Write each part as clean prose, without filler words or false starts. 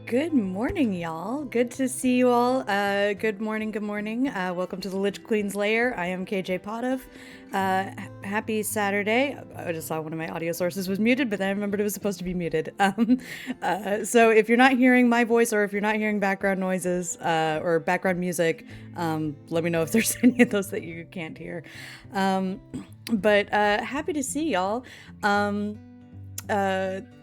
Good morning, y'all. Good to see you all. Good morning, good morning. Welcome to the Lich Queen's Lair. I am KJ Potov. Happy Saturday. I just saw one of my audio sources was muted, but then I remembered it was supposed to be muted. So if you're not hearing my voice or if you're not hearing background noises or background music, let me know if there's any of those that you can't hear. But happy to see y'all.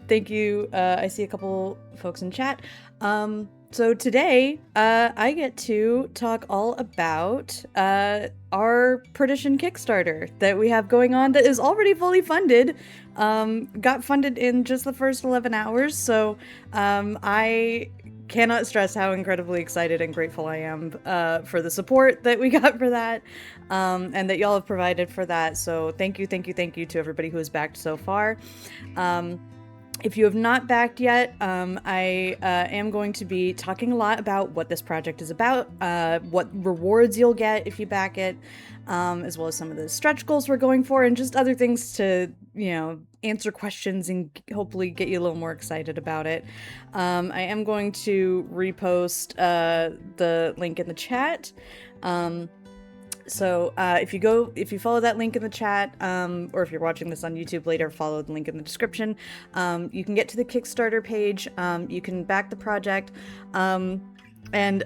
Thank you. I see a couple folks in chat. So today, I get to talk all about our Perdition Kickstarter that we have going on that is already fully funded. Got funded in just the first 11 hours, so I cannot stress how incredibly excited and grateful I am for the support that we got for that, and that y'all have provided for that. So thank you to everybody who has backed so far. If you have not backed yet, I am going to be talking a lot about what this project is about, what rewards you'll get if you back it, as well as some of the stretch goals we're going for, and just other things to, answer questions and hopefully get you a little more excited about it. I am going to repost the link in the chat. So if you follow that link in the chat, or if you're watching this on YouTube later, follow the link in the description. You can get to the Kickstarter page. You can back the project. And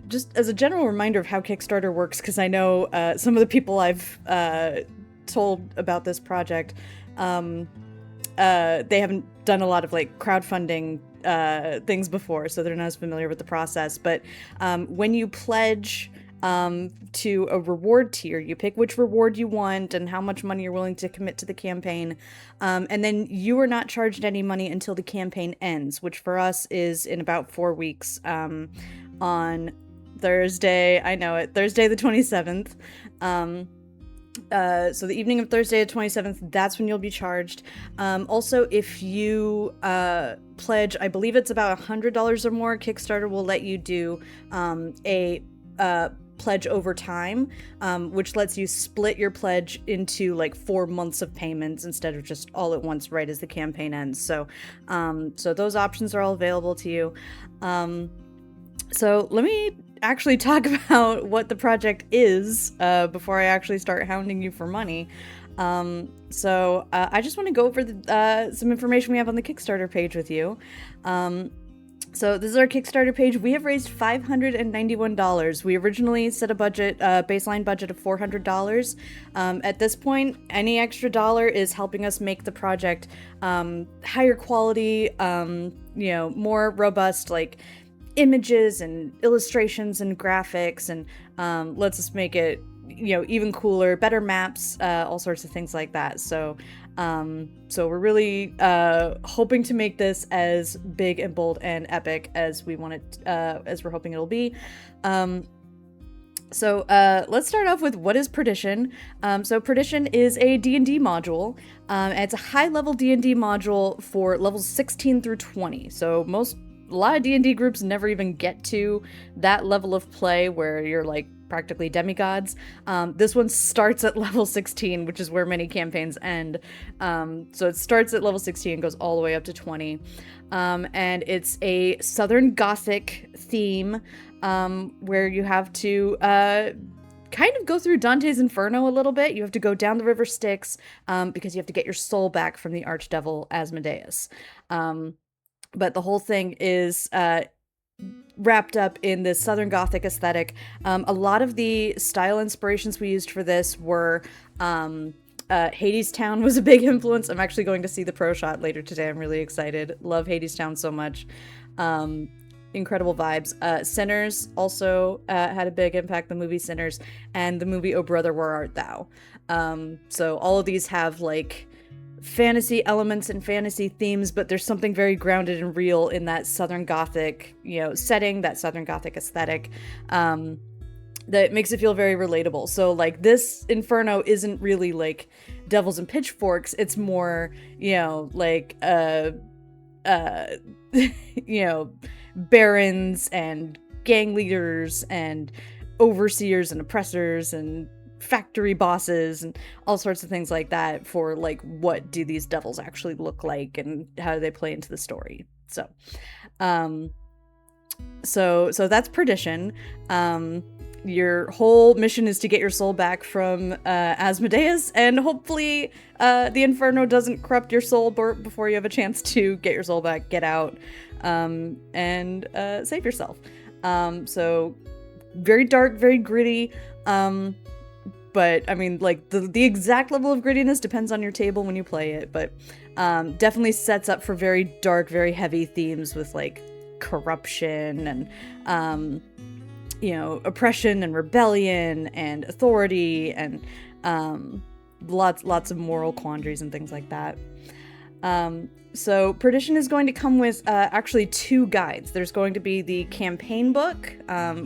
just as a general reminder of how Kickstarter works, because I know some of the people I've told about this project, they haven't done a lot of crowdfunding things before, so they're not as familiar with the process. But when you pledge to a reward tier, you pick which reward you want and how much money you're willing to commit to the campaign, and then you are not charged any money until the campaign ends, which for us is in about 4 weeks, on Thursday, Thursday the 27th. So the evening of Thursday the 27th, that's when you'll be charged. Also, if you pledge, I believe it's about $100 or more, Kickstarter will let you do a pledge over time, which lets you split your pledge into 4 months of payments instead of just all at once right as the campaign ends. So those options are all available to you. So let me actually talk about what the project is before I actually start hounding you for money. So I just want to go over some information we have on the Kickstarter page with you. So this is our Kickstarter page. We have raised $591. We originally set a budget, baseline budget of $400. At this point, any extra dollar is helping us make the project higher quality, more robust, images and illustrations and graphics, and lets us make it, even cooler, better maps, all sorts of things like that. So we're really hoping to make this as big and bold and epic as we want it, as we're hoping it'll be. So let's start off with what is Perdition. So Perdition is a D&D module. And it's a high-level D&D module for levels 16 through 20. So a lot of D&D groups never even get to that level of play where you're practically demigods. This one starts at level 16, which is where many campaigns end. So it starts at level 16 and goes all the way up to 20. And it's a Southern Gothic theme, where you have to kind of go through Dante's Inferno a little bit. You have to go down the river Styx, because you have to get your soul back from the archdevil Asmodeus. But the whole thing is wrapped up in this Southern Gothic aesthetic. A lot of the style inspirations we used for this were Hadestown was a big influence. I'm actually going to see the pro shot later today. I'm really excited. Love Hadestown so much. Incredible vibes. Sinners also had a big impact, the movie Sinners, and the movie Oh Brother, Where Art Thou? So all of these have fantasy elements and fantasy themes, but there's something very grounded and real in that Southern Gothic, setting, that Southern Gothic aesthetic, that makes it feel very relatable. So this Inferno isn't really devils and pitchforks. It's more, barons and gang leaders and overseers and oppressors and factory bosses and all sorts of things like that for what do these devils actually look like and how do they play into the story. So So that's Perdition. Your whole mission is to get your soul back from Asmodeus, and hopefully the Inferno doesn't corrupt your soul before you have a chance to get your soul back, get out, and save yourself. So very dark, very gritty. But I mean, like the exact level of grittiness depends on your table when you play it, but definitely sets up for very dark, very heavy themes with like corruption and oppression and rebellion and authority and lots of moral quandaries and things like that. So Perdition is going to come with actually 2 guides. There's going to be the campaign book,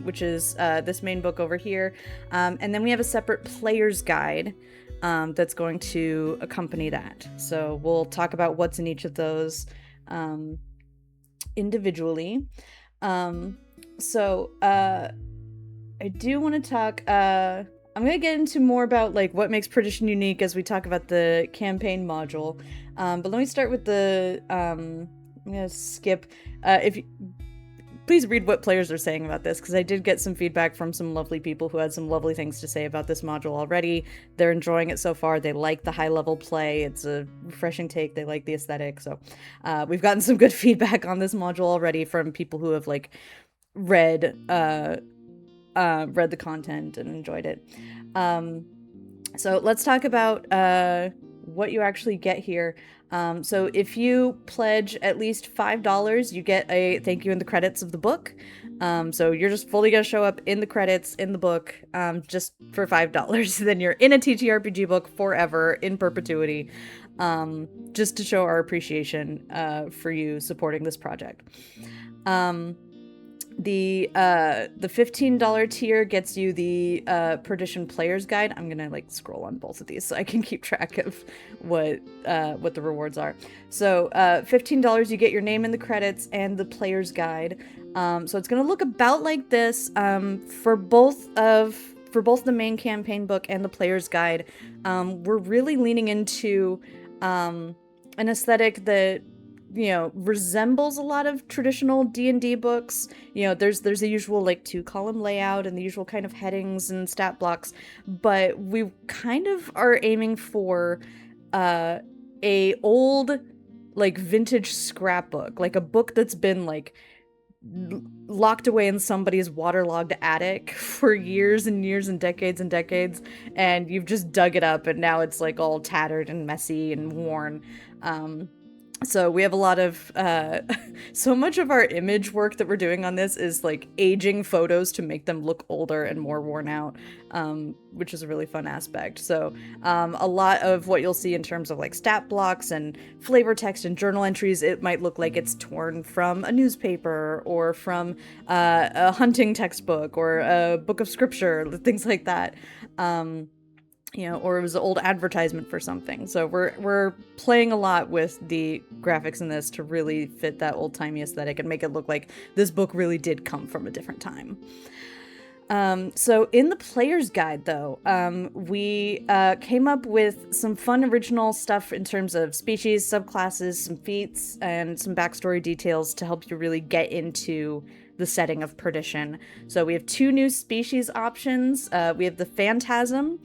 which is this main book over here, and then we have a separate player's guide that's going to accompany that. So we'll talk about what's in each of those individually. So I do want to talk. I'm going to get into more about like what makes Perdition unique as we talk about the campaign module. But let me start with the. I'm going to skip. Please read what players are saying about this, because I did get some feedback from some lovely people who had some lovely things to say about this module already. They're enjoying it so far. They like the high level play. It's a refreshing take. They like the aesthetic. So we've gotten some good feedback on this module already from people who have like read the content and enjoyed it. So let's talk about what you actually get here. So if you pledge at least $5, you get a thank you in the credits of the book. So you're just fully gonna show up in the credits in the book just for $5. Then you're in a TTRPG book forever, in perpetuity, just to show our appreciation for you supporting this project. The $15 tier gets you the Perdition Player's Guide. I'm gonna like scroll on both of these so I can keep track of what the rewards are. So $15 you get your name in the credits and the Player's Guide. So it's gonna look about like this for both the main campaign book and the Player's Guide. We're really leaning into an aesthetic that resembles a lot of traditional D&D books. There's the usual like 2-column layout and the usual kind of headings and stat blocks, but we kind of are aiming for a old like vintage scrapbook, like a book that's been like locked away in somebody's waterlogged attic for years and years and decades, and you've just dug it up and now it's like all tattered and messy and worn. So we have a lot of, so much of our image work that we're doing on this is like aging photos to make them look older and more worn out, which is a really fun aspect. So a lot of what you'll see in terms of like stat blocks and flavor text and journal entries, it might look like it's torn from a newspaper or from a hunting textbook or a book of scripture, things like that. Or it was an old advertisement for something. So we're playing a lot with the graphics in this to really fit that old-timey aesthetic and make it look like this book really did come from a different time. So in the Player's Guide, though, we came up with some fun original stuff in terms of species, subclasses, some feats, and some backstory details to help you really get into the setting of Perdition. So we have 2 new species options. We have the Phantasm,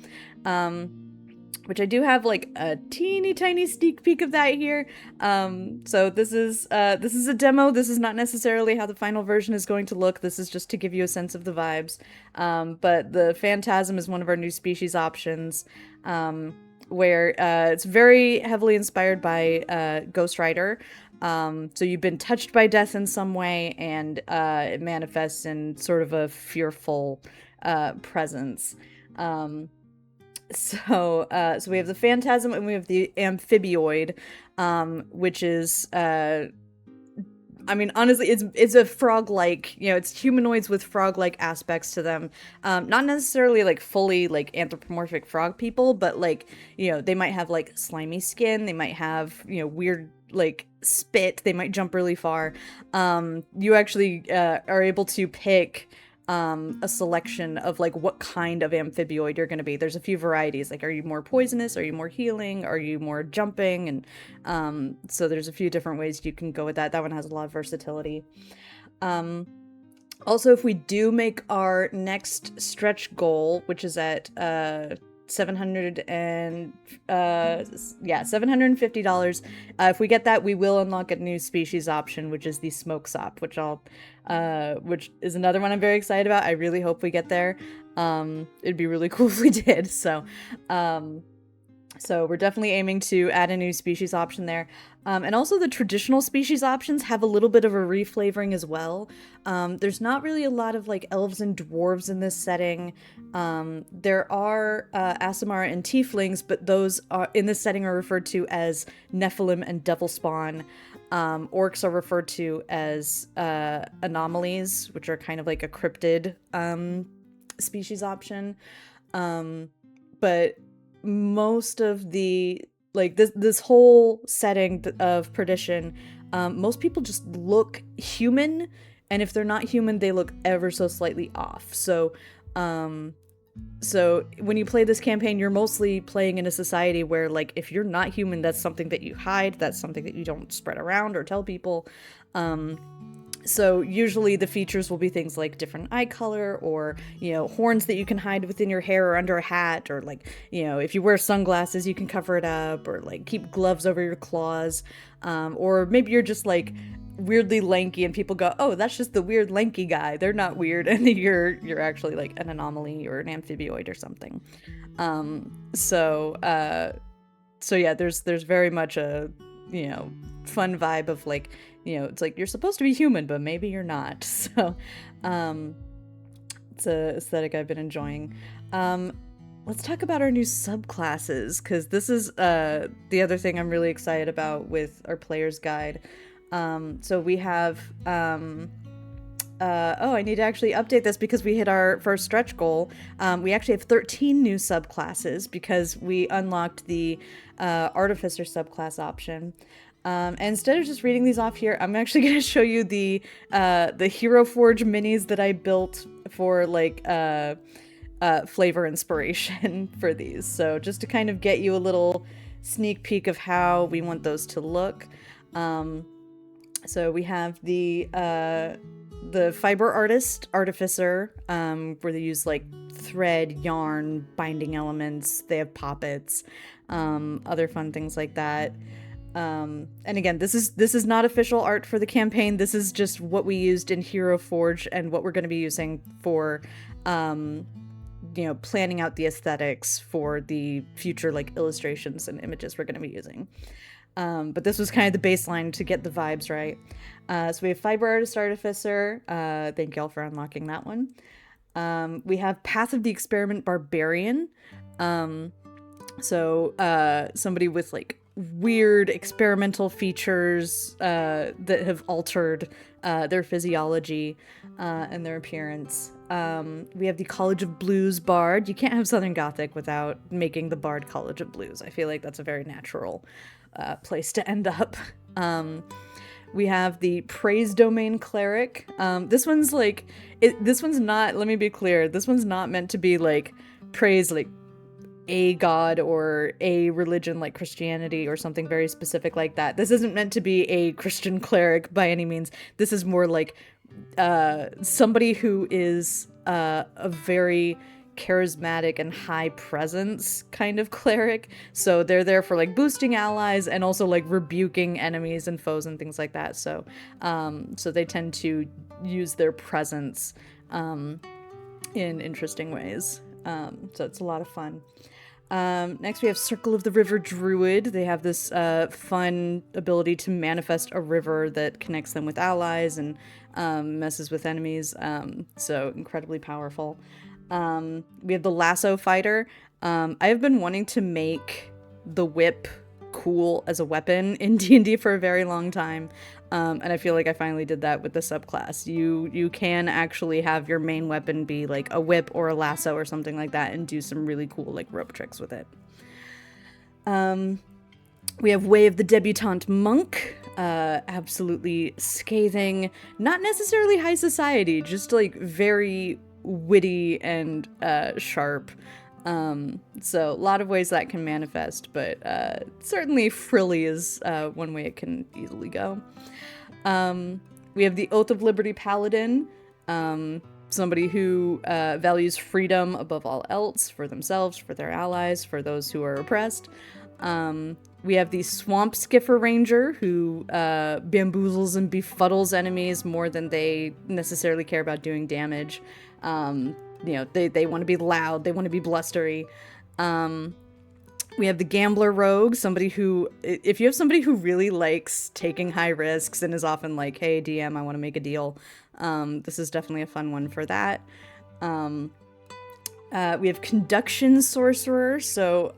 which I do have like a teeny tiny sneak peek of that here. So this is a demo. This is not necessarily how the final version is going to look. This is just to give you a sense of the vibes. But the Phantasm is one of our new species options, where it's very heavily inspired by Ghost Rider. So you've been touched by death in some way, and it manifests in sort of a fearful presence. So we have the Phantasm and we have the Amphibioid, which is, honestly, it's a frog-like, it's humanoids with frog-like aspects to them. Not necessarily like fully like anthropomorphic frog people, but like, they might have like slimy skin. They might have, weird like spit. They might jump really far. You actually are able to pick a selection of like what kind of amphibioid you're going to be. There's a few varieties, like are you more poisonous, are you more healing, are you more jumping, and so there's a few different ways you can go with that. That one has a lot of versatility. Also, if we do make our next stretch goal, which is at 700 and $750, if we get that, we will unlock a new species option, which is the smoke sop, which is another one I'm very excited about. I really hope we get there. It'd be really cool if we did. So we're definitely aiming to add a new species option there. And also the traditional species options have a little bit of a reflavoring as well. There's not really a lot of like elves and dwarves in this setting. There are Aasimar and tieflings, but those are in this setting are referred to as Nephilim and Devil Spawn. Orcs are referred to as anomalies, which are kind of like a cryptid species option. But most of the like this whole setting of Perdition, most people just look human, and if they're not human, they look ever so slightly off. So when you play this campaign, you're mostly playing in a society where, like, if you're not human, that's something that you hide, that's something that you don't spread around or tell people. So usually the features will be things like different eye color, or, you know, horns that you can hide within your hair or under a hat, or like, you know, if you wear sunglasses, you can cover it up, or like keep gloves over your claws. Or maybe you're just like weirdly lanky and people go, oh, that's just the weird lanky guy. They're not weird. And you're actually like an anomaly or an amphibioid or something. So yeah, there's very much a, you know, fun vibe of like, you know, it's like you're supposed to be human, but maybe you're not. So it's a aesthetic I've been enjoying. Let's talk about our new subclasses, because this is the other thing I'm really excited about with our player's guide. So we have I need to actually update this because we hit our first stretch goal. We actually have 13 new subclasses because we unlocked the Artificer subclass option. And instead of just reading these off here, I'm actually going to show you the Hero Forge minis that I built for like flavor inspiration for these. So just to kind of get you a little sneak peek of how we want those to look. So we have the Fiber Artist Artificer, where they use like thread, yarn, binding elements. They have poppets, other fun things like that. And again, this is not official art for the campaign. This is just what we used in Hero Forge and what we're going to be using for, you know, planning out the aesthetics for the future like illustrations and images we're going to be using. But this was kind of the baseline to get the vibes right. So we have Fiber Artist Artificer. Thank y'all for unlocking that one. We have Path of the Experiment Barbarian. So somebody with like weird experimental features that have altered their physiology and their appearance. We have the College of Blues Bard. You can't have Southern Gothic without making the Bard College of Blues. I feel like that's a very natural place to end up. We have the Praise Domain Cleric. This one's like, this one's not, let me be clear, this one's not meant to be like praise like a god or a religion like Christianity or something very specific like that. This isn't meant to be a Christian cleric by any means. This is more like somebody who is a very charismatic and high presence kind of cleric. So they're there for like boosting allies and also like rebuking enemies and foes and things like that. So they tend to use their presence in interesting ways. So it's a lot of fun. Next we have Circle of the River Druid. They have this fun ability to manifest a river that connects them with allies and messes with enemies. So incredibly powerful. We have the Lasso Fighter. I have been wanting to make the whip cool as a weapon in D&D for a very long time. And I feel like I finally did that with the subclass. You can actually have your main weapon be like a whip or a lasso or something like that and do some really cool like rope tricks with it. We have Way of the Debutante Monk. Absolutely scathing. Not necessarily high society, just like very witty and sharp. So a lot of ways that can manifest, but certainly frilly is one way it can easily go. We have the Oath of Liberty Paladin. Somebody who values freedom above all else for themselves, for their allies, for those who are oppressed. We have the Swamp Skiffer Ranger, who bamboozles and befuddles enemies more than they necessarily care about doing damage. They want to be loud, they want to be blustery. We have the Gambler Rogue, somebody who, if you have somebody who really likes taking high risks and is often like, hey, DM, I want to make a deal, this is definitely a fun one for that. We have Conduction Sorcerer, so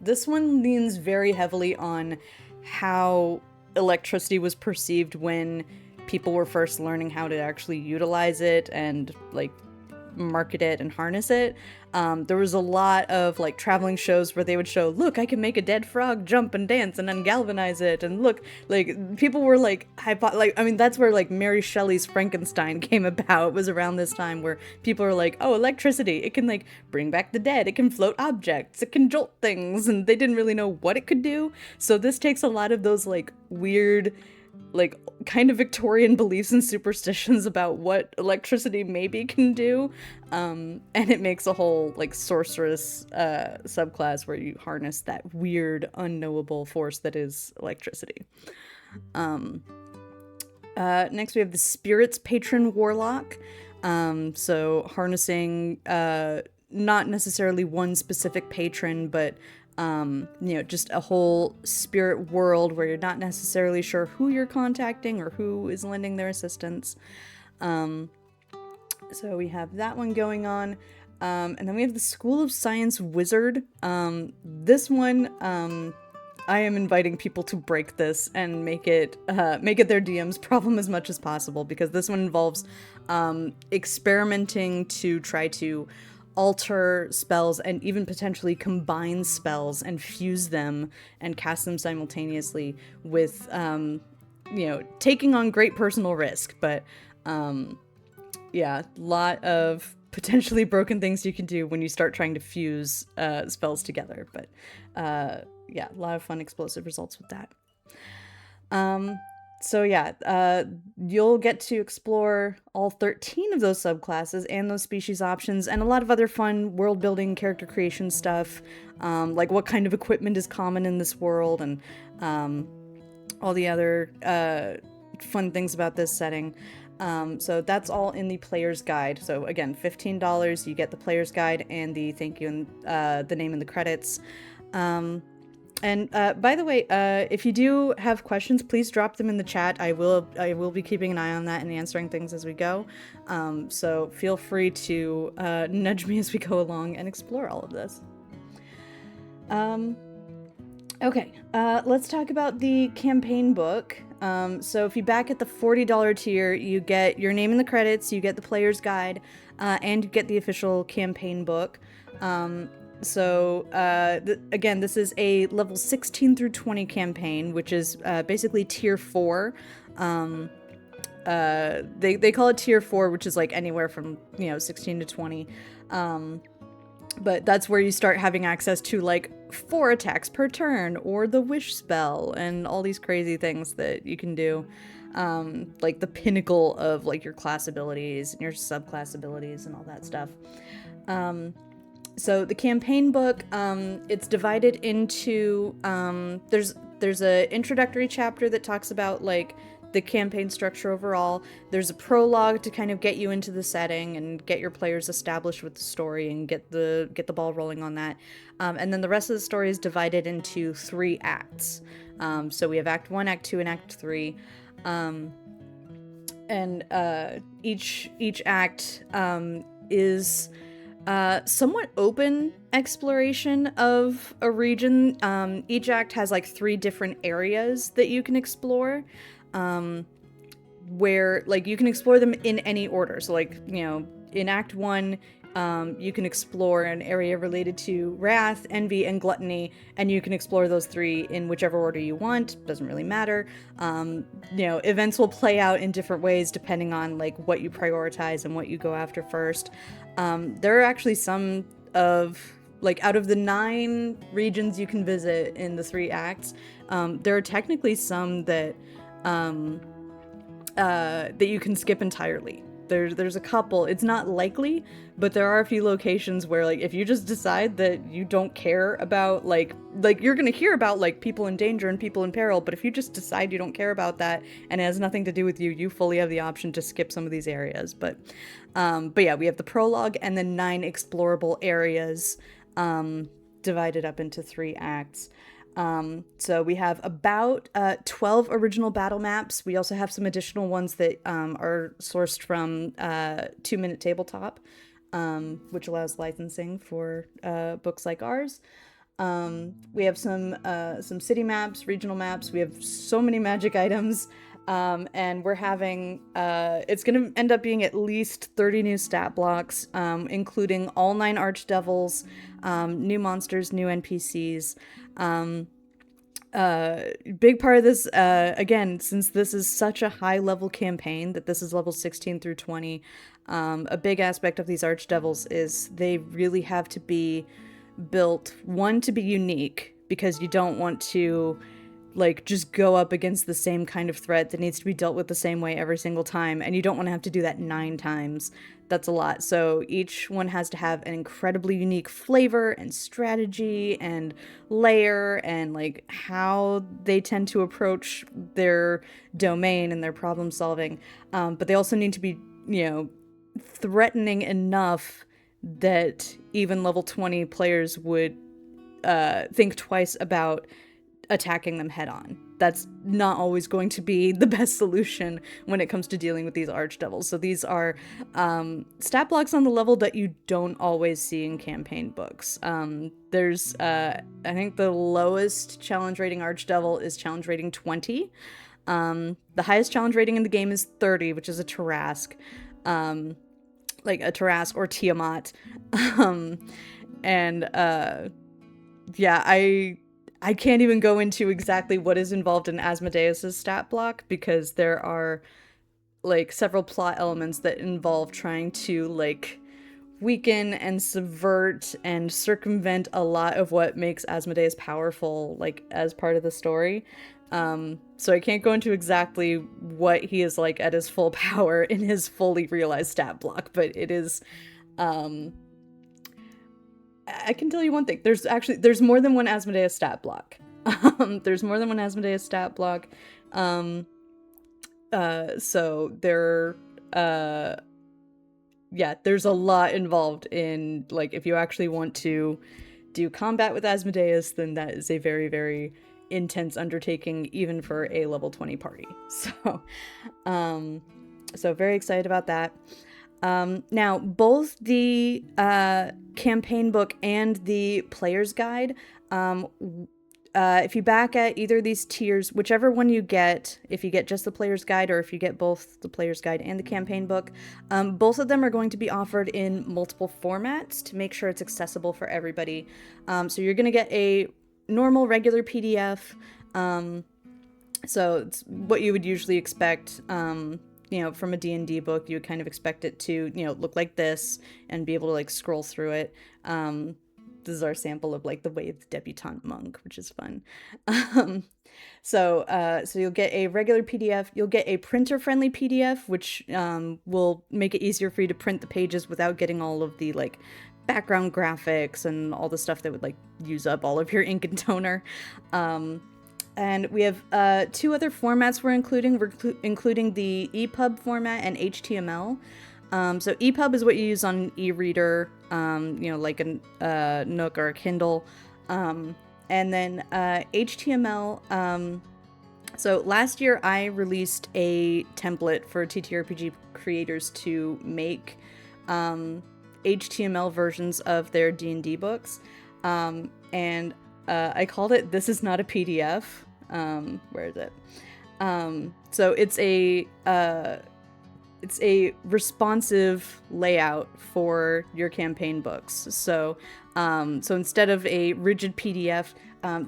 this one leans very heavily on how electricity was perceived when people were first learning how to actually utilize it and, like, market it and harness it. There was a lot of like traveling shows where they would show, look, I can make a dead frog jump and dance and then galvanize it, and look, like, people were like that's where like Mary Shelley's Frankenstein came about. It was around this time where people are like, oh, electricity, it can like bring back the dead, it can float objects, it can jolt things, and they didn't really know what it could do. So this takes a lot of those like weird, like, kind of Victorian beliefs and superstitions about what electricity maybe can do, and it makes a whole like sorceress subclass where you harness that weird unknowable force that is electricity. Next we have the Spirits Patron Warlock, so harnessing not necessarily one specific patron, but just a whole spirit world where you're not necessarily sure who you're contacting or who is lending their assistance. So we have that one going on. And then we have the School of Science Wizard. This one, I am inviting people to break this and make it their DM's problem as much as possible, because this one involves experimenting to try to alter spells and even potentially combine spells and fuse them and cast them simultaneously with, taking on great personal risk. But, lot of potentially broken things you can do when you start trying to fuse spells together. But, a lot of fun explosive results with that. You'll get to explore all 13 of those subclasses and those species options, and a lot of other fun world building, character creation stuff, like what kind of equipment is common in this world, and all the other fun things about this setting. So that's all in the player's guide. So again, $15, you get the player's guide and the thank you and the name in the credits. And by the way, if you do have questions, please drop them in the chat. I will be keeping an eye on that and answering things as we go. So feel free to nudge me as we go along and explore all of this. Okay, let's talk about the campaign book. So if you back at the $40 tier, you get your name in the credits, you get the player's guide, and you get the official campaign book. Again, this is a level 16 through 20 campaign, which is basically tier 4. They call it tier 4, which is like anywhere from 16 to 20. But that's where you start having access to like 4 attacks per turn, or the wish spell, and all these crazy things that you can do. Like the pinnacle of like your class abilities and your subclass abilities and all that stuff. So the campaign book, it's divided into, there's a introductory chapter that talks about like the campaign structure overall. There's a prologue to kind of get you into the setting and get your players established with the story and get the ball rolling on that. And then the rest of the story is divided into 3 acts. So we have Act 1, Act 2, and Act 3. Each act is somewhat open exploration of a region. Each act has like 3 different areas that you can explore, where like you can explore them in any order. So like, in Act 1, you can explore an area related to wrath, envy, and gluttony, and you can explore those 3 in whichever order you want. Doesn't really matter. Events will play out in different ways depending on like what you prioritize and what you go after first. There are actually some of, like, out of the 9 regions you can visit in the 3 acts, there are technically some that you can skip entirely. there's a couple. It's not likely, but there are a few locations where, like, if you just decide that you don't care about, like you're gonna hear about, like, people in danger and people in peril, but if you just decide you don't care about that and it has nothing to do with you, you fully have the option to skip some of these areas. But yeah, we have the prologue and then 9 explorable areas, divided up into 3 acts. So we have about 12 original battle maps. We also have some additional ones that are sourced from 2 Minute Tabletop, which allows licensing for books like ours. We have some city maps, regional maps. We have so many magic items. And we're having, it's going to end up being at least 30 new stat blocks, including all 9 archdevils, new monsters, new NPCs. Big part of this, again, since this is such a high level campaign that this is level 16 through 20, a big aspect of these archdevils is they really have to be built, one, to be unique, because you don't want to, like, just go up against the same kind of threat that needs to be dealt with the same way every single time, and you don't want to have to do that 9 times. That's a lot. So each one has to have an incredibly unique flavor and strategy and layer and, like, how they tend to approach their domain and their problem solving. But they also need to be, you know, threatening enough that even level 20 players would think twice about attacking them head on. That's not always going to be the best solution when it comes to dealing with these archdevils. So these are stat blocks on the level that you don't always see in campaign books. There's, I think the lowest challenge rating archdevil is challenge rating 20. The highest challenge rating in the game is 30, which is a Tarrasque. Like a Tarrasque or Tiamat. Yeah, I can't even go into exactly what is involved in Asmodeus's stat block, because there are, like, several plot elements that involve trying to, like, weaken and subvert and circumvent a lot of what makes Asmodeus powerful, like, as part of the story. So I can't go into exactly what he is like at his full power in his fully realized stat block, but it is, I can tell you one thing. There's more than one Asmodeus stat block. There's more than one Asmodeus stat block. So there, yeah, there's a lot involved in, like, if you actually want to do combat with Asmodeus, then that is a very, very intense undertaking, even for a level 20 party. So, so very excited about that. Now, both the campaign book and the player's guide, if you back at either of these tiers, whichever one you get, if you get just the player's guide or if you get both the player's guide and the campaign book, both of them are going to be offered in multiple formats to make sure it's accessible for everybody. So you're going to get a normal, regular PDF. So it's what you would usually expect, you know, from a D&D book. You would kind of expect it to, you know, look like this and be able to, like, scroll through it. This is our sample of, like, the Wave Debutante Monk, which is fun. So you'll get a regular PDF. You'll get a printer-friendly PDF, which will make it easier for you to print the pages without getting all of the, like, background graphics and all the stuff that would, like, use up all of your ink and toner. And we have 2 other formats we're including. We're including the EPUB format and HTML. So EPUB is what you use on an e-reader, you know, like a Nook or a Kindle. And then HTML. So last year I released a template for TTRPG creators to make HTML versions of their D&D books. And I called it "This is not a PDF." Where is it? So it's a responsive layout for your campaign books. So instead of a rigid PDF,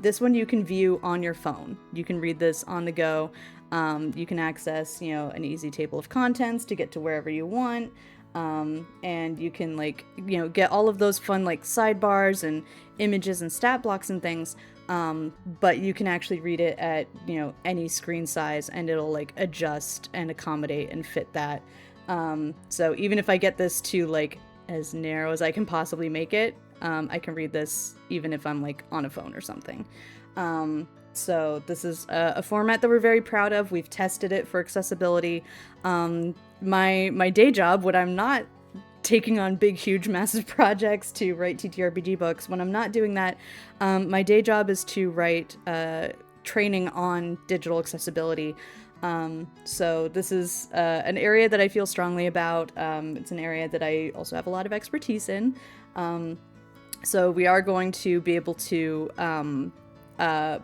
this one you can view on your phone. You can read this on the go. You can access, you know, an easy table of contents to get to wherever you want. And you can, like, you know, get all of those fun, like, sidebars and images and stat blocks and things, but you can actually read it at, you know, any screen size, and it'll, like, adjust and accommodate and fit that. So even if I get this to like as narrow as I can possibly make it, I can read this even if I'm like on a phone or something. So this is a format that we're very proud of. We've tested it for accessibility. My day job, when I'm not taking on big, huge, massive projects to write TTRPG books, when I'm not doing that, my day job is to write training on digital accessibility. So this is an area that I feel strongly about. It's an area that I also have a lot of expertise in. So we are going to be able to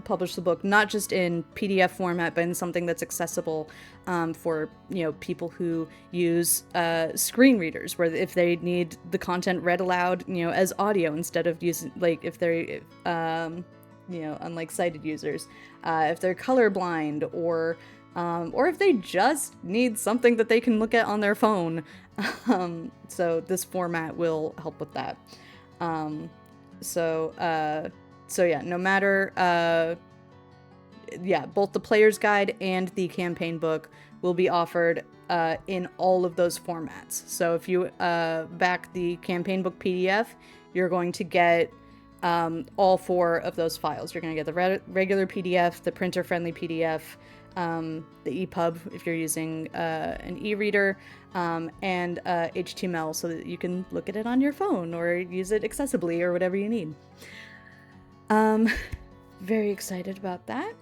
publish the book not just in PDF format, but in something that's accessible for people who use screen readers, where if they need the content read aloud, as audio instead of using like if they're unlike sighted users, if they're colorblind or if they just need something that they can look at on their phone. So this format will help with that. So yeah, no matter, both the player's guide and the campaign book will be offered in all of those formats. So if you back the campaign book PDF, you're going to get all 4 of those files. You're going to get the regular PDF, the printer-friendly PDF, the EPUB if you're using an e-reader, and HTML so that you can look at it on your phone or use it accessibly or whatever you need. Very excited about that.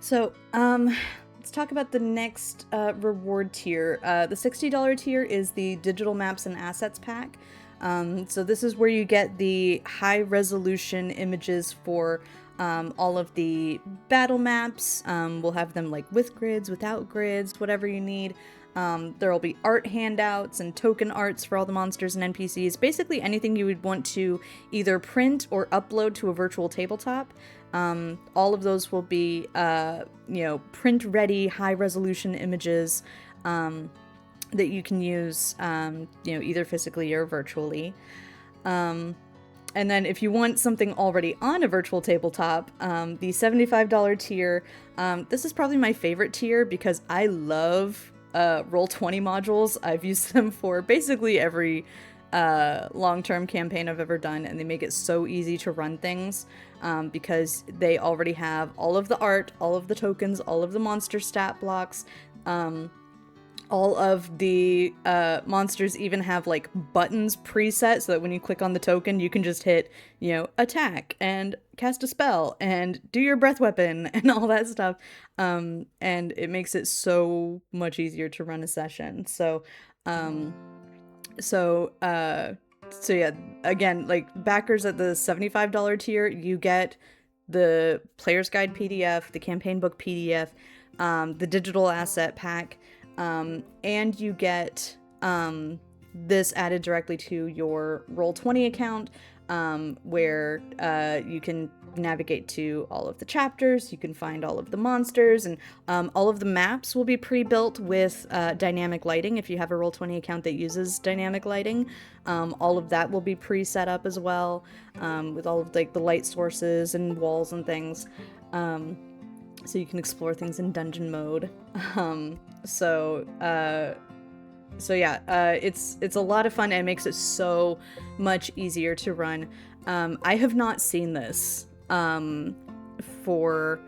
So, let's talk about the next reward tier. The $60 tier is the Digital Maps and Assets pack. So this is where you get the high resolution images for all of the battle maps. We'll have them like with grids, without grids, whatever you need. There will be art handouts and token arts for all the monsters and NPCs. Basically anything you would want to either print or upload to a virtual tabletop. All of those will be, print-ready, high-resolution images that you can use, either physically or virtually. And then if you want something already on a virtual tabletop, the $75 tier, this is probably my favorite tier because I love Roll20 modules. I've used them for basically every long-term campaign I've ever done, and they make it so easy to run things because they already have all of the art, all of the tokens, all of the monster stat blocks. All of the monsters even have like buttons preset so that when you click on the token, you can just hit, attack and cast a spell and do your breath weapon and all that stuff. And it makes it so much easier to run a session. So yeah, again, like backers at the $75 tier, you get the player's guide PDF, the campaign book PDF, the digital asset pack, and you get this added directly to your Roll20 account, where you can navigate to all of the chapters, you can find all of the monsters, and all of the maps will be pre-built with dynamic lighting. If you have a Roll20 account that uses dynamic lighting, all of that will be pre-set up as well, with all of like the light sources and walls and things. So you can explore things in dungeon mode. So yeah, it's a lot of fun and it makes it so much easier to run. I have not seen this for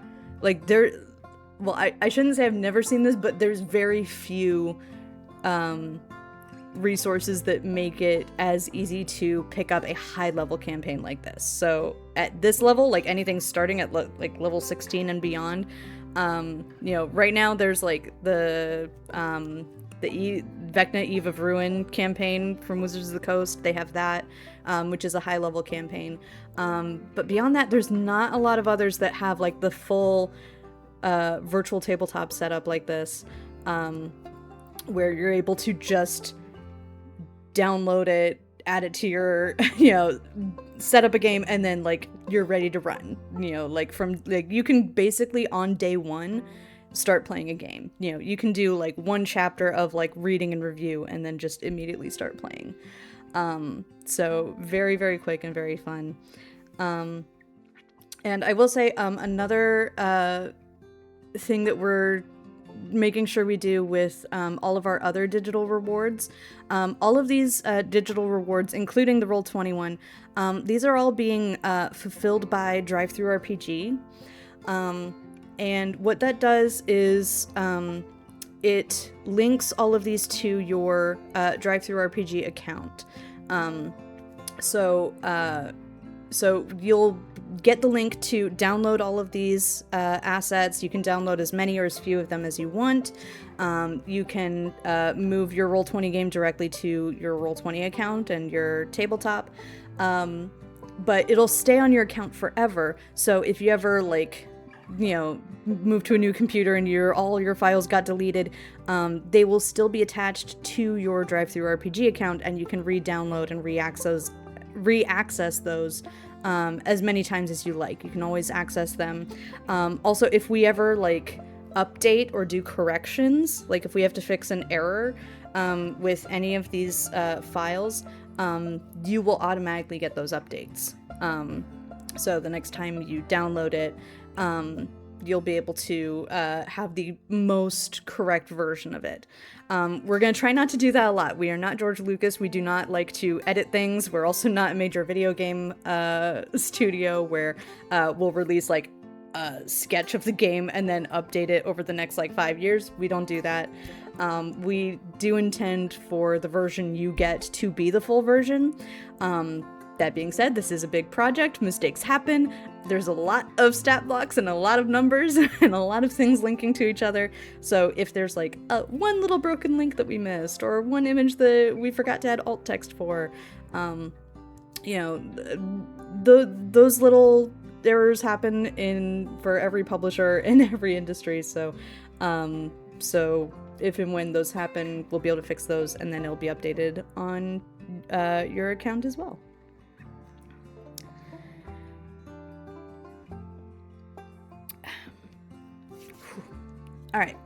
like I shouldn't say I've never seen this, but there's very few resources that make it as easy to pick up a high level campaign like this. So at this level, like anything starting at like level 16 and beyond, right now there's like the Vecna Eve of Ruin campaign from Wizards of the Coast. They have that, which is a high level campaign. But beyond that, there's not a lot of others that have like the full virtual tabletop setup like this, where you're able to just download it, add it to your, set up a game, and then like you're ready to run. Like from like you can basically on day one start playing a game. You can do like one chapter of like reading and review and then just immediately start playing. So very, very quick and very fun. And I will say another thing that we're making sure we do with all of our other digital rewards. All of these digital rewards, including the Roll20 one, these are all being fulfilled by DriveThruRPG. And what that does is it links all of these to your DriveThruRPG account. So you'll get the link to download all of these assets. You can download as many or as few of them as you want. You can move your Roll20 game directly to your Roll20 account and your tabletop. But it'll stay on your account forever. So if you ever, like, move to a new computer and all your files got deleted, they will still be attached to your DriveThruRPG account, and you can re-download and re-access those as many times as you like. You can always access them. Also, if we ever update or do corrections, like if we have to fix an error with any of these files, you will automatically get those updates. So the next time you download it, you'll be able to have the most correct version of it. We're going to try not to do that a lot. We are not George Lucas. We do not like to edit things. We're also not a major video game studio where we'll release a sketch of the game and then update it over the next 5 years. We don't do that. We do intend for the version you get to be the full version. That being said, this is a big project. Mistakes happen. There's a lot of stat blocks and a lot of numbers and a lot of things linking to each other. So if there's one little broken link that we missed, or one image that we forgot to add alt text for, those little errors happen for every publisher in every industry. So if and when those happen, we'll be able to fix those, and then it'll be updated on your account as well. All right,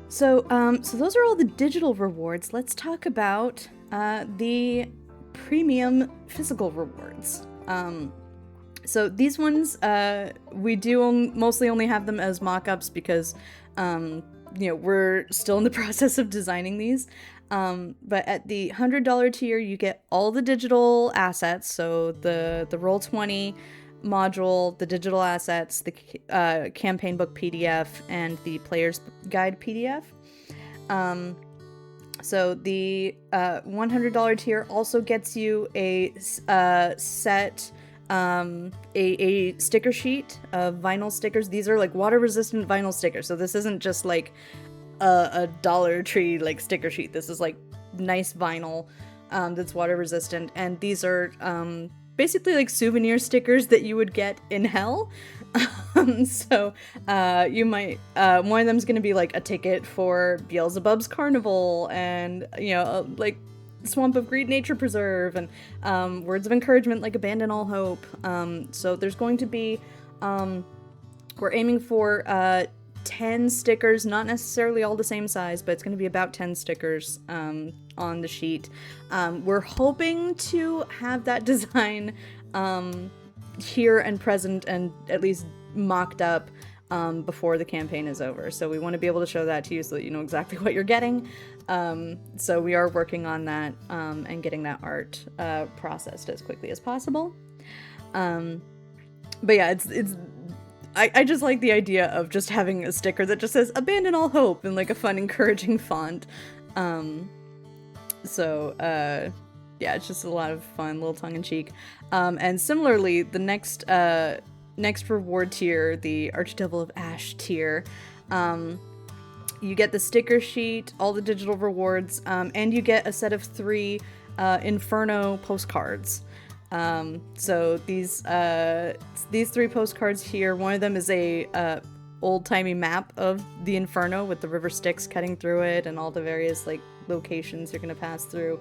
so those are all the digital rewards. Let's talk about the premium physical rewards. So these ones, we do mostly only have them as mock-ups because, we're still in the process of designing these. But at the $100 tier, you get all the digital assets. So the Roll20 module, the digital assets, the campaign book PDF, and the player's guide PDF. So the $100 tier also gets you a set, a sticker sheet of vinyl stickers. These are water resistant vinyl stickers. So this isn't just a Dollar Tree sticker sheet. This is nice vinyl that's water resistant, and these are basically souvenir stickers that you would get in hell. So you might one of them's gonna be a ticket for Beelzebub's Carnival, and Swamp of Greed Nature Preserve, and words of encouragement Abandon All Hope. So there's going to be we're aiming for 10 stickers, not necessarily all the same size, but it's going to be about 10 stickers on the sheet. We're hoping to have that design here and present and at least mocked up before the campaign is over. So we want to be able to show that to you so that you know exactly what you're getting. So we are working on that and getting that art processed as quickly as possible. But yeah, I just like the idea of just having a sticker that just says "Abandon All Hope" in a fun, encouraging font. Yeah, it's just a lot of fun, little tongue-in-cheek. And similarly, the next reward tier, the Archdevil of Ash tier, you get the sticker sheet, all the digital rewards, and you get a set of 3 Inferno postcards. So these 3 postcards here, one of them is a old-timey map of the Inferno with the river Styx cutting through it and all the various locations you're gonna pass through.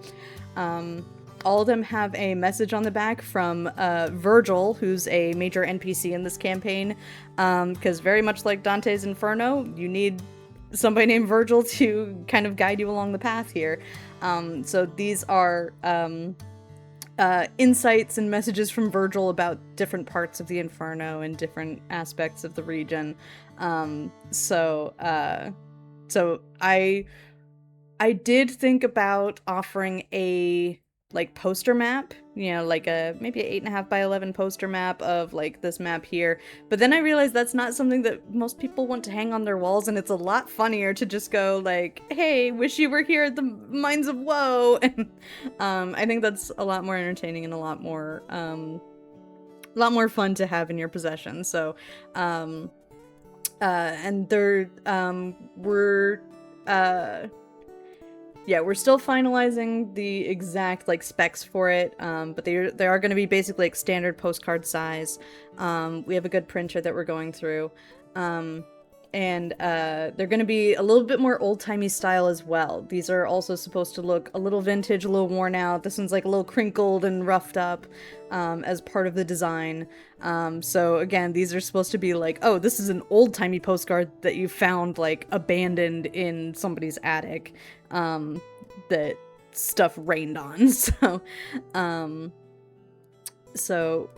All of them have a message on the back from Virgil, who's a major NPC in this campaign, because very much like Dante's Inferno, you need somebody named Virgil to kind of guide you along the path here. So these are insights and messages from Virgil about different parts of the Inferno and different aspects of the region. So I did think about offering a like poster map, you know, like maybe a 8.5 by 11 poster map of like this map here. But then I realized that's not something that most people want to hang on their walls, and it's a lot funnier to just go like, hey, wish you were here at the Mines of Woe. And I think that's a lot more entertaining and a lot more fun to have in your possession. So and we're still finalizing the exact like specs for it, but they are going to be basically like standard postcard size. We have a good printer that we're going through, and they're going to be a little bit more old-timey style as well. These are also supposed to look a little vintage, a little worn out. This one's like a little crinkled and roughed up as part of the design. So again, these are supposed to be like, oh, this is an old-timey postcard that you found like abandoned in somebody's attic, that stuff rained on. So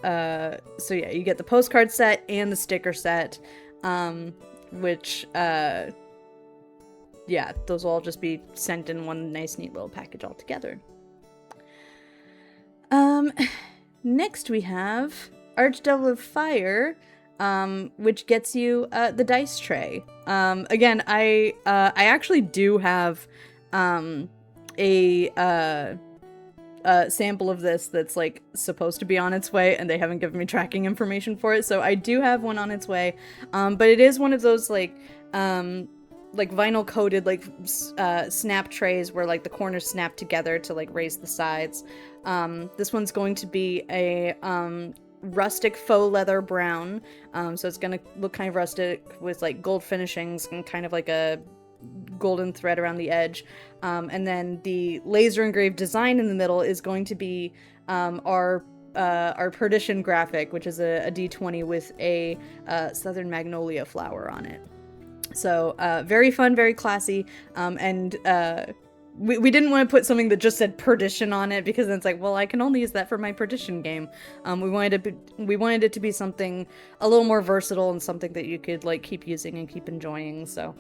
yeah, you get the postcard set and the sticker set, which yeah, those will all just be sent in one nice neat little package all together. Next we have Archdevil of Fire, which gets you the dice tray. Again, I actually do have a sample of this that's like supposed to be on its way, and they haven't given me tracking information for it, so I do have one on its way. But it is one of those like vinyl coated like snap trays where like the corners snap together to like raise the sides. This one's going to be a rustic faux leather brown, so it's gonna look kind of rustic with like gold finishings and kind of like a golden thread around the edge, and then the laser engraved design in the middle is going to be our Perdition graphic, which is a D20 with a Southern magnolia flower on it. So very fun, very classy, and we didn't want to put something that just said Perdition on it, because then it's like, well, I can only use that for my Perdition game. We wanted it to be something a little more versatile and something that you could like keep using and keep enjoying. So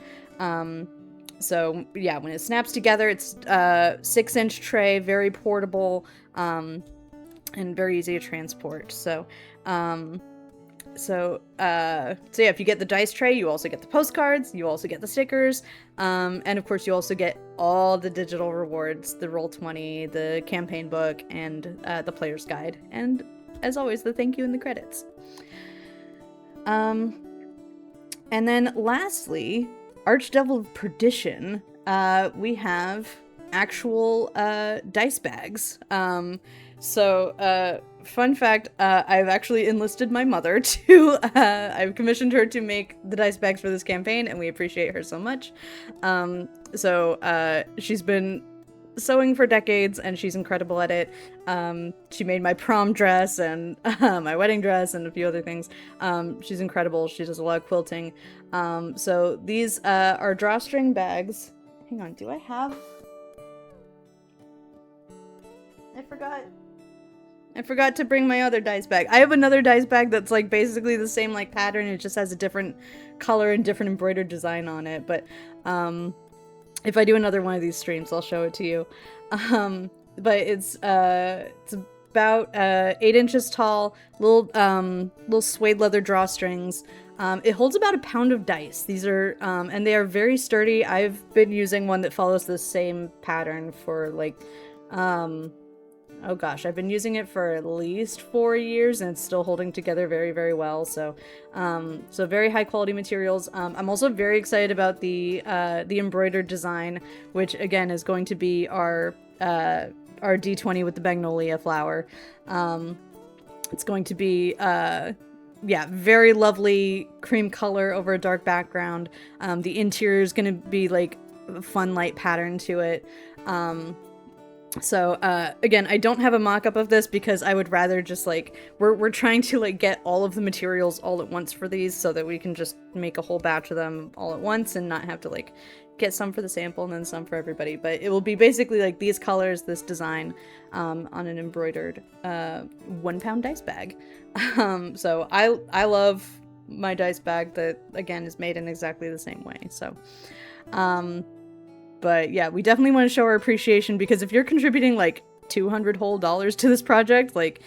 yeah, when it snaps together, it's 6-inch tray, very portable, and very easy to transport. So yeah, if you get the dice tray, you also get the postcards, you also get the stickers, and of course you also get all the digital rewards, the Roll20, the campaign book, and the player's guide, and as always, the thank you and the credits. And then lastly, Archdevil of Perdition, we have actual dice bags. Fun fact, I've actually enlisted my mother to, I've commissioned her to make the dice bags for this campaign, and we appreciate her so much. She's been sewing for decades, and she's incredible at it. She made my prom dress and my wedding dress and a few other things. She's incredible. She does a lot of quilting. So these are drawstring bags. Hang on, do I have... I forgot to bring my other dice bag. I have another dice bag that's like basically the same like pattern. It just has a different color and different embroidered design on it. But if I do another one of these streams, I'll show it to you. But it's about 8 inches tall, little suede leather drawstrings. It holds about 1 pound of dice. These are and they are very sturdy. I've been using one that follows the same pattern for like oh gosh, I've been using it for at least 4 years, and it's still holding together very, very well. So, so very high quality materials. I'm also very excited about the embroidered design, which again is going to be our D20 with the magnolia flower. It's going to be yeah, very lovely cream color over a dark background. The interior is going to be like a fun light pattern to it. So, again, I don't have a mock-up of this because I would rather just, like, we're trying to, like, get all of the materials all at once for these so that we can just make a whole batch of them all at once and not have to, like, get some for the sample and then some for everybody. But it will be basically like these colors, this design, on an embroidered 1 pound dice bag. So I love my dice bag that, again, is made in exactly the same way. So, but yeah, we definitely want to show our appreciation, because if you're contributing like $200 whole to this project, like,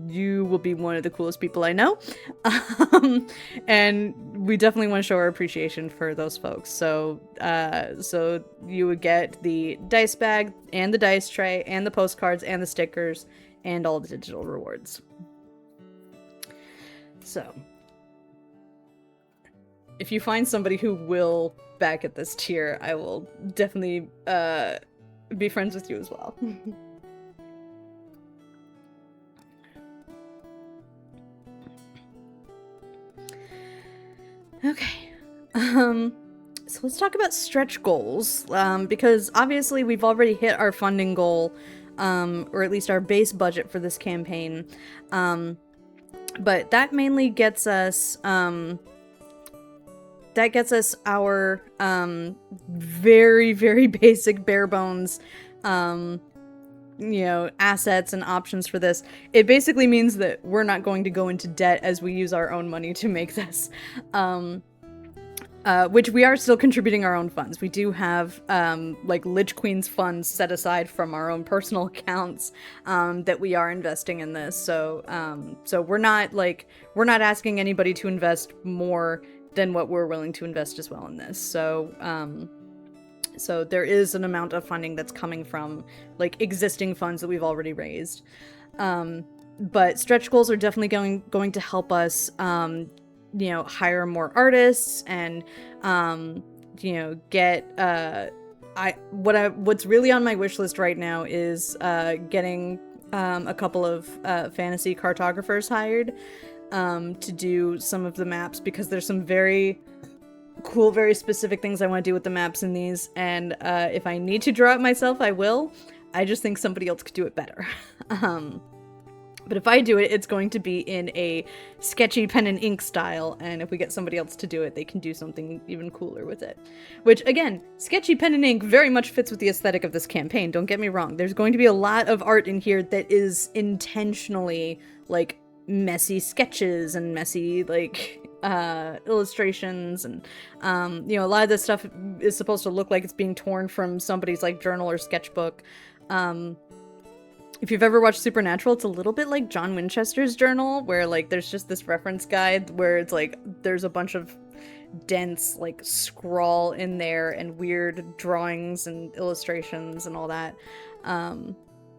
you will be one of the coolest people I know. And we definitely want to show our appreciation for those folks. So so you would get the dice bag and the dice tray and the postcards and the stickers and all the digital rewards. So if you find somebody who will back at this tier, I will definitely be friends with you as well. Okay, so let's talk about stretch goals, because obviously we've already hit our funding goal, or at least our base budget for this campaign, but that mainly gets us, our very, very basic bare bones, you know, assets and options for this. It basically means that we're not going to go into debt as we use our own money to make this, which we are still contributing our own funds. We do have like Lich Queen's funds set aside from our own personal accounts that we are investing in this. So so we're not asking anybody to invest more than what we're willing to invest as well in this. So so there is an amount of funding that's coming from like existing funds that we've already raised. But stretch goals are definitely going to help us, you know, hire more artists and, you know, get, what's really on my wish list right now is, getting, a couple of, fantasy cartographers hired, to do some of the maps, because there's some very cool, very specific things I want to do with the maps in these, and if I need to draw it myself, I will. I just think somebody else could do it better. But if I do it, it's going to be in a sketchy pen and ink style, and if we get somebody else to do it, they can do something even cooler with it. Which, again, sketchy pen and ink very much fits with the aesthetic of this campaign, don't get me wrong. There's going to be a lot of art in here that is intentionally, like, messy sketches and messy, like, illustrations, and you know, a lot of this stuff is supposed to look like it's being torn from somebody's like journal or sketchbook. If you've ever watched Supernatural, it's a little bit like John Winchester's journal, where like there's just this reference guide where it's like there's a bunch of dense like scrawl in there and weird drawings and illustrations and all that.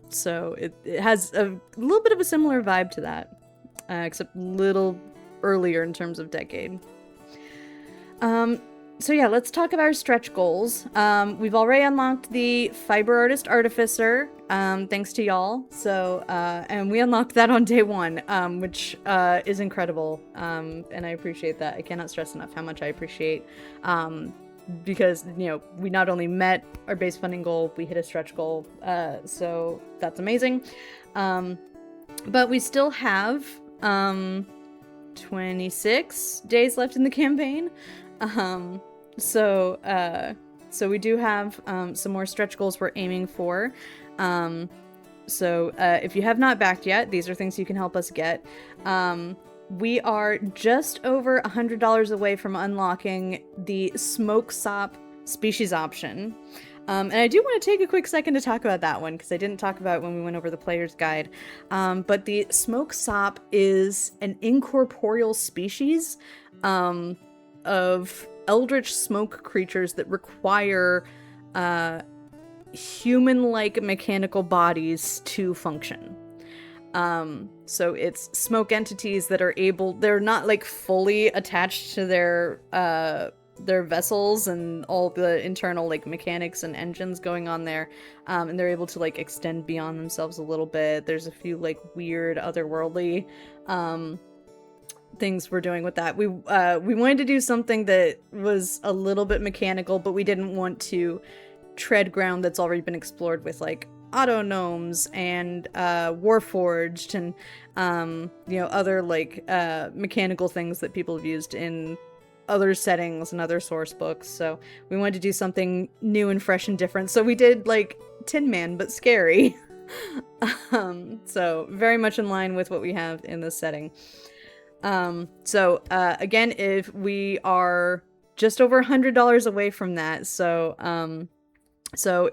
So it has a little bit of a similar vibe to that, except a little earlier in terms of decade. So yeah, let's talk about our stretch goals. We've already unlocked the Fiber Artist Artificer, thanks to y'all. So, and we unlocked that on day 1, which is incredible, and I appreciate that. I cannot stress enough how much I appreciate, because, you know, we not only met our base funding goal, we hit a stretch goal, so that's amazing. But we still have 26 days left in the campaign. So we do have some more stretch goals we're aiming for. So if you have not backed yet, these are things you can help us get. We are just over $100 away from unlocking the Smoke Sop species option. And I do want to take a quick second to talk about that one, because I didn't talk about it when we went over the player's guide. But the Smoke Sop is an incorporeal species of eldritch smoke creatures that require human-like mechanical bodies to function. So it's smoke entities that are they're not like fully attached to their vessels and all the internal like mechanics and engines going on there, and they're able to like extend beyond themselves a little bit. There's a few like weird otherworldly things we're doing with that. We wanted to do something that was a little bit mechanical, but we didn't want to tread ground that's already been explored with like auto gnomes and warforged and you know, other like mechanical things that people have used in other settings and other source books. So we wanted to do something new and fresh and different. So we did like Tin Man, but scary. So very much in line with what we have in this setting. Again, if we are just over $100 away from that, so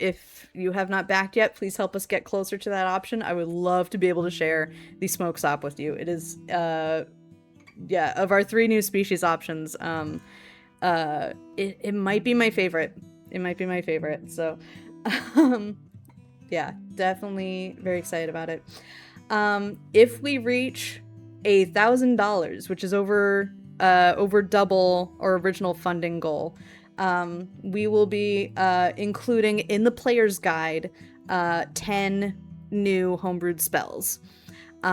if you have not backed yet, please help us get closer to that option. I would love to be able to share the smoke stop with you. It is, of our 3 new species options, it might be my favorite. It might be my favorite. So, yeah, definitely very excited about it. If we reach $1,000, which is over double our original funding goal, we will be including in the player's guide 10 new homebrewed spells. We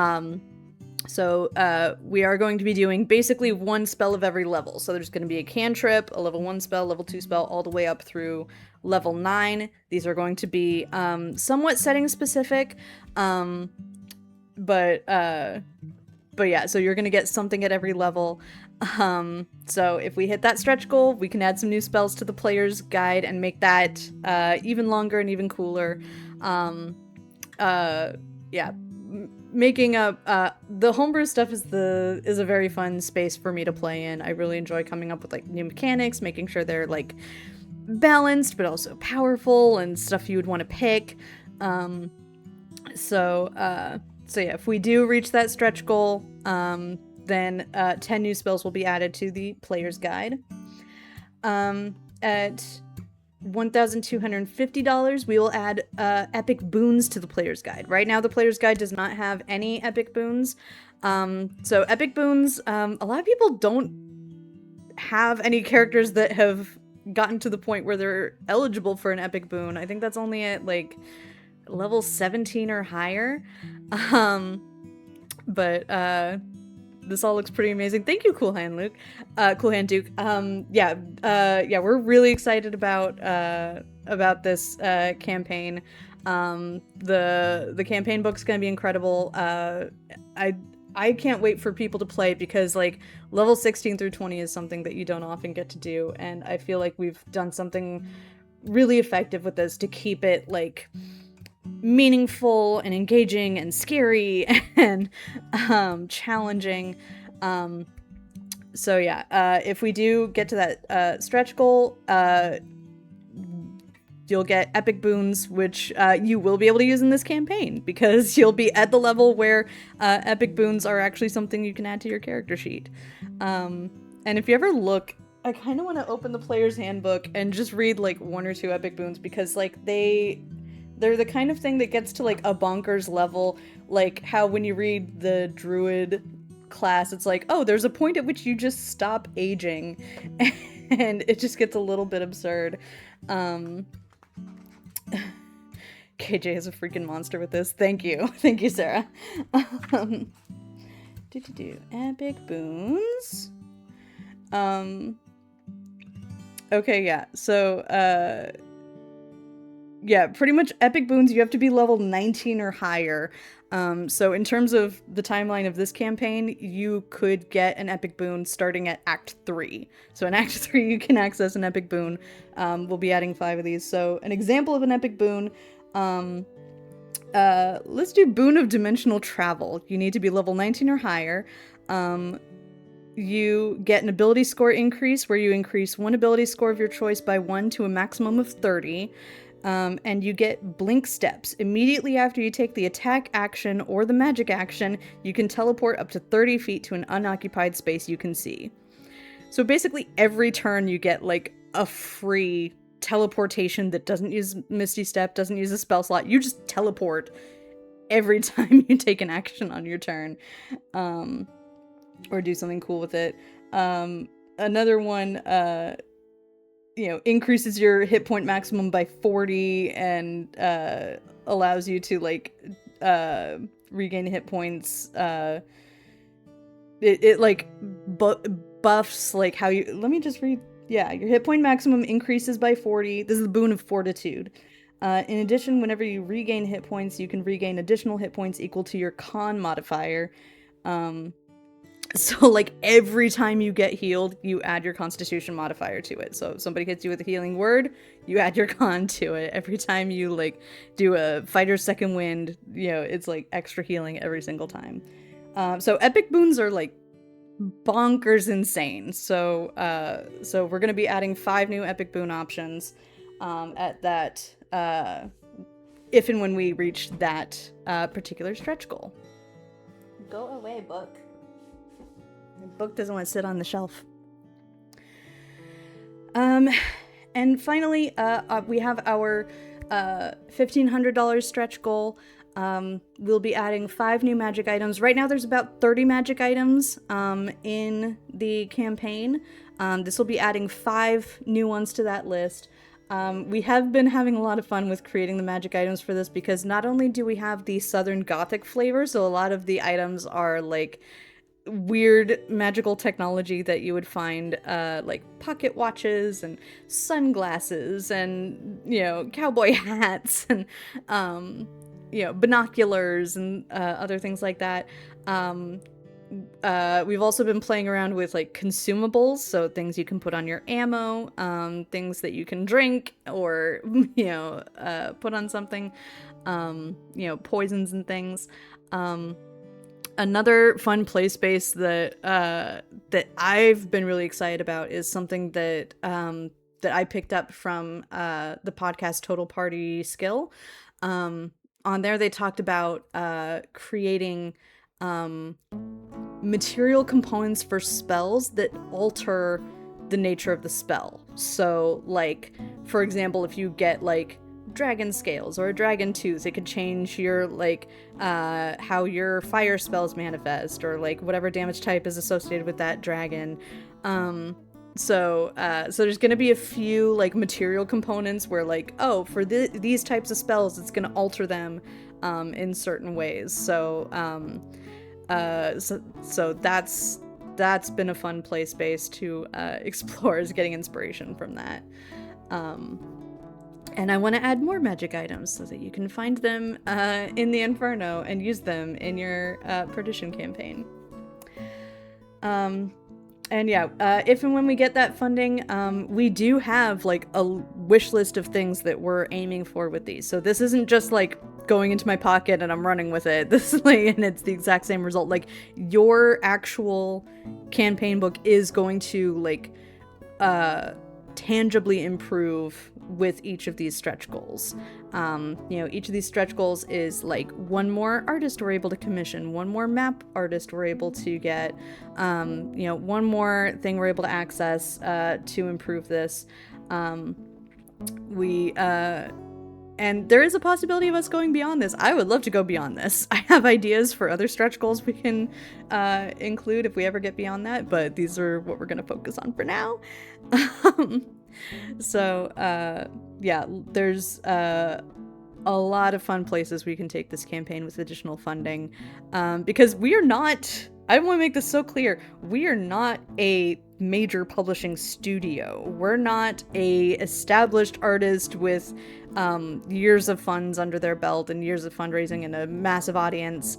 are going to be doing basically 1 spell of every level. So there's going to be a cantrip, a level 1 spell, level 2 spell, all the way up through level 9. These are going to be somewhat setting specific, but yeah, so you're going to get something at every level. So if we hit that stretch goal, we can add some new spells to the player's guide and make that even longer and even cooler. Making up the homebrew stuff is a very fun space for me to play in. I really enjoy coming up with like new mechanics, making sure they're like balanced but also powerful and stuff you would want to pick. So yeah, if we do reach that stretch goal, then 10 new spells will be added to the player's guide. At $1,250, we will add epic boons to the player's guide. Right now, the player's guide does not have any epic boons. So epic boons, a lot of people don't have any characters that have gotten to the point where they're eligible for an epic boon. I think that's only at like level 17 or higher. This all looks pretty amazing. Thank you, Cool Hand Luke. Cool Hand Duke. We're really excited about this campaign. The campaign book's gonna be incredible. I can't wait for people to play it because like level 16 through 20 is something that you don't often get to do, and I feel like we've done something really effective with this to keep it like meaningful and engaging and scary and challenging. If we do get to that stretch goal, you'll get epic boons, which you will be able to use in this campaign because you'll be at the level where epic boons are actually something you can add to your character sheet. And if you ever look, I kind of want to open the player's handbook and just read like 1 or 2 epic boons because like they're the kind of thing that gets to like a bonkers level, like how when you read the druid class, it's like, oh, there's a point at which you just stop aging, and it just gets a little bit absurd. KJ is a freaking monster with this. Thank you, Sarah. Epic boons. Okay, yeah. So, yeah, pretty much epic boons, you have to be level 19 or higher. So in terms of the timeline of this campaign, you could get an epic boon starting at Act 3. So in Act 3, you can access an epic boon. We'll be adding 5 of these. So an example of an epic boon, let's do Boon of Dimensional Travel. You need to be level 19 or higher. You get an ability score increase where you increase 1 ability score of your choice by 1 to a maximum of 30. And you get blink steps. Immediately after you take the attack action or the magic action, you can teleport up to 30 feet to an unoccupied space you can see. So basically every turn you get like a free teleportation that doesn't use Misty Step, doesn't use a spell slot. You just teleport every time you take an action on your turn. Or do something cool with it. Another one, increases your hit point maximum by 40 and allows you to like regain hit points. It like buffs like how you. Let me just read. Yeah, your hit point maximum increases by 40. This is the Boon of Fortitude. In addition, whenever you regain hit points, you can regain additional hit points equal to your con modifier. So, like, every time you get healed, you add your constitution modifier to it. So if somebody hits you with a healing word, you add your con to it. Every time you, like, do a fighter's second wind, you know, it's, like, extra healing every single time. So epic boons are, like, bonkers insane. So we're going to be adding 5 new epic boon options at that, if and when we reach that particular stretch goal. Go away, book. The book doesn't want to sit on the shelf. And finally, we have our $1,500 stretch goal. We'll be adding 5 new magic items. Right now there's about 30 magic items in the campaign. This will be adding 5 new ones to that list. We have been having a lot of fun with creating the magic items for this, because not only do we have the Southern Gothic flavor, so a lot of the items are like weird magical technology that you would find, like pocket watches and sunglasses and, you know, cowboy hats and, you know, binoculars and other things like that. We've also been playing around with like consumables, so things you can put on your ammo, things that you can drink or, you know, put on something, you know, poisons and things. Another fun play space that that I've been really excited about is something that that I picked up from the podcast Total Party Skill. On there, they talked about creating material components for spells that alter the nature of the spell. So, like, for example, if you get like dragon scales or a dragon tooth, it could change your like how your fire spells manifest, or like whatever damage type is associated with that dragon. So there's gonna be a few like material components where like, oh, for these types of spells it's gonna alter them in certain ways. So that's been a fun play space to explore, is getting inspiration from that. And I want to add more magic items so that you can find them in the Inferno and use them in your Perdition campaign. And yeah, if and when we get that funding, we do have like a wish list of things that we're aiming for with these. So this isn't just like going into my pocket and I'm running with it. This is like, and it's the exact same result. Like, your actual campaign book is going to like tangibly improve with each of these stretch goals. You know, each of these stretch goals is like one more artist we're able to commission, one more map artist we're able to get, you know, one more thing we're able to access to improve this. And there is a possibility of us going beyond this. I would love to go beyond this. I have ideas for other stretch goals we can include if we ever get beyond that, but these are what we're going to focus on for now. So, yeah, there's a lot of fun places we can take this campaign with additional funding, because we are not, I want to make this so clear, we are not a major publishing studio. We're not a established artist with years of funds under their belt and years of fundraising and a massive audience.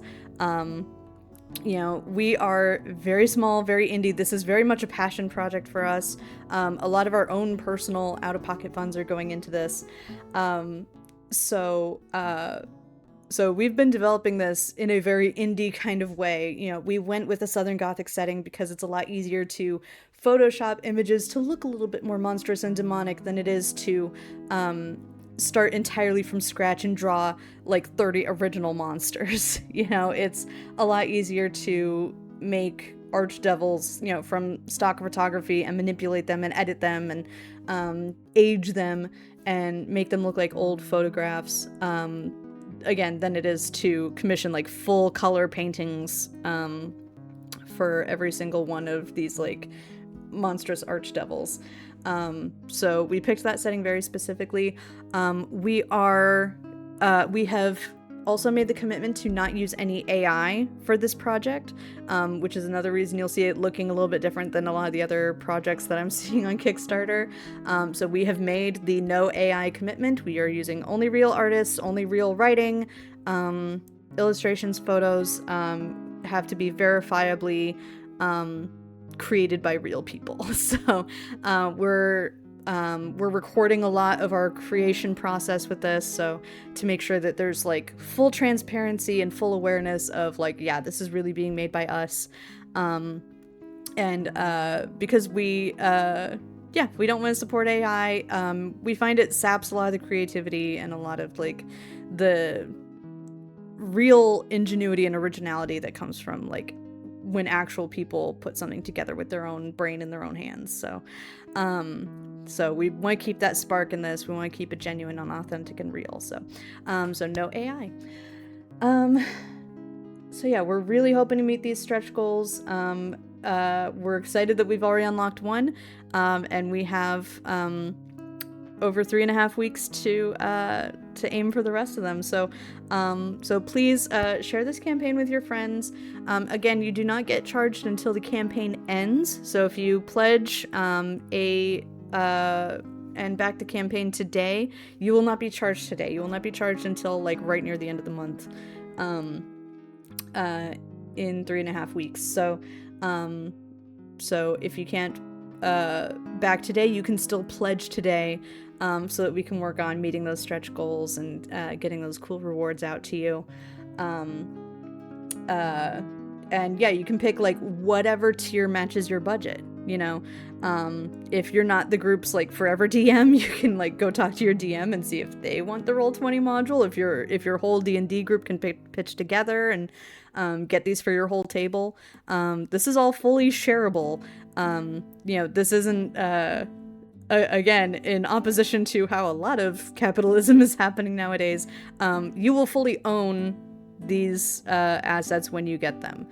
You know, we are very small, very indie. This is very much a passion project for us. A lot of our own personal out-of-pocket funds are going into this. So we've been developing this in a very indie kind of way. You know, we went with a Southern Gothic setting because it's a lot easier to Photoshop images to look a little bit more monstrous and demonic than it is to start entirely from scratch and draw like 30 original monsters. You know, it's a lot easier to make archdevils, you know, from stock photography and manipulate them and edit them and age them and make them look like old photographs, again, than it is to commission like full color paintings for every single one of these like monstrous archdevils. So we picked that setting very specifically. We have also made the commitment to not use any AI for this project, which is another reason you'll see it looking a little bit different than a lot of the other projects that I'm seeing on Kickstarter. So we have made the no AI commitment. We are using only real artists, only real writing, illustrations, photos have to be verifiably created by real people. So we're recording a lot of our creation process with this, so to make sure that there's like full transparency and full awareness of like, yeah, this is really being made by us. And because we don't want to support AI, we find it saps a lot of the creativity and a lot of like the real ingenuity and originality that comes from like when actual people put something together with their own brain in their own hands. So we want to keep that spark in this. We want to keep it genuine and authentic and real. So no AI. So yeah, we're really hoping to meet these stretch goals. We're excited that we've already unlocked one, and we have over 3.5 weeks to aim for the rest of them. So please share this campaign with your friends. Again, you do not get charged until the campaign ends. So if you pledge and back the campaign today, you will not be charged today. You will not be charged until like right near the end of the month, in 3.5 weeks. So if you can't back today, you can still pledge today, so that we can work on meeting those stretch goals and getting those cool rewards out to you. And yeah, you can pick like whatever tier matches your budget. You know, if you're not the group's like forever DM, you can like go talk to your DM and see if they want the Roll20 module. If your whole D&D group can pitch together and get these for your whole table. This is all fully shareable. You know, this isn't again, in opposition to how a lot of capitalism is happening nowadays. You will fully own these assets when you get them.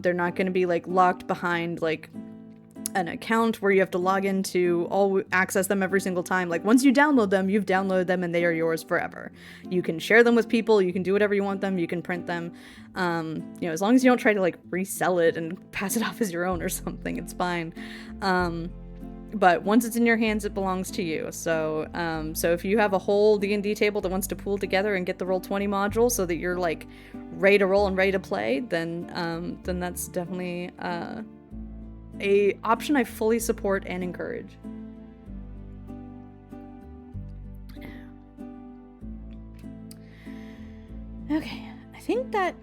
They're not going to be like locked behind like an account where you have to log in to access them every single time. Like once you download them, you've downloaded them and they are yours forever. You can share them with people, you can do whatever you want them, you can print them. You know, as long as you don't try to like resell it and pass it off as your own or something, it's fine. But once it's in your hands, it belongs to you. So if you have a whole D&D table that wants to pool together and get the Roll20 module so that you're like ready to roll and ready to play, then that's definitely a option I fully support and encourage. Okay, I think that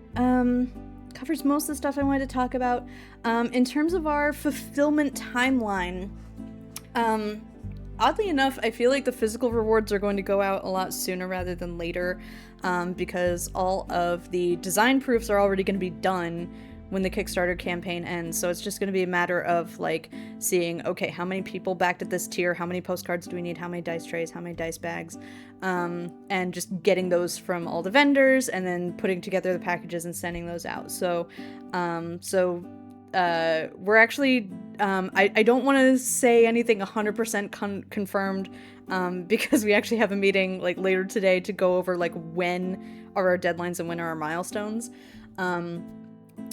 covers most of the stuff I wanted to talk about. In terms of our fulfillment timeline, oddly enough, I feel like the physical rewards are going to go out a lot sooner rather than later, because all of the design proofs are already going to be done when the Kickstarter campaign ends. So it's just going to be a matter of like seeing, okay, how many people backed at this tier, how many postcards do we need, how many dice trays, how many dice bags, and just getting those from all the vendors and then putting together the packages and sending those out. So we're actually, I don't want to say anything 100% confirmed, because we actually have a meeting like later today to go over like when are our deadlines and when are our milestones,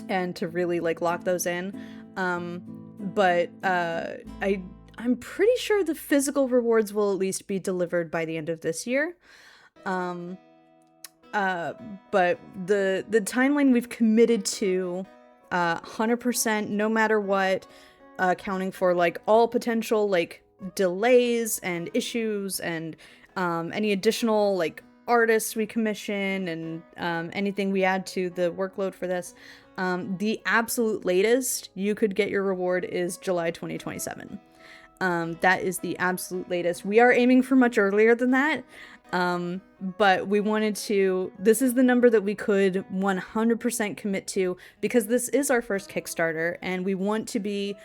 and to really like lock those in. But I'm pretty sure the physical rewards will at least be delivered by the end of this year. But the timeline we've committed to, 100%, no matter what, accounting for like all potential like delays and issues and any additional like artists we commission and anything we add to the workload for this. The absolute latest you could get your reward is July 2027. That is the absolute latest. We are aiming for much earlier than that, but we wanted to, this is the number that we could 100% commit to, because this is our first Kickstarter and we want to be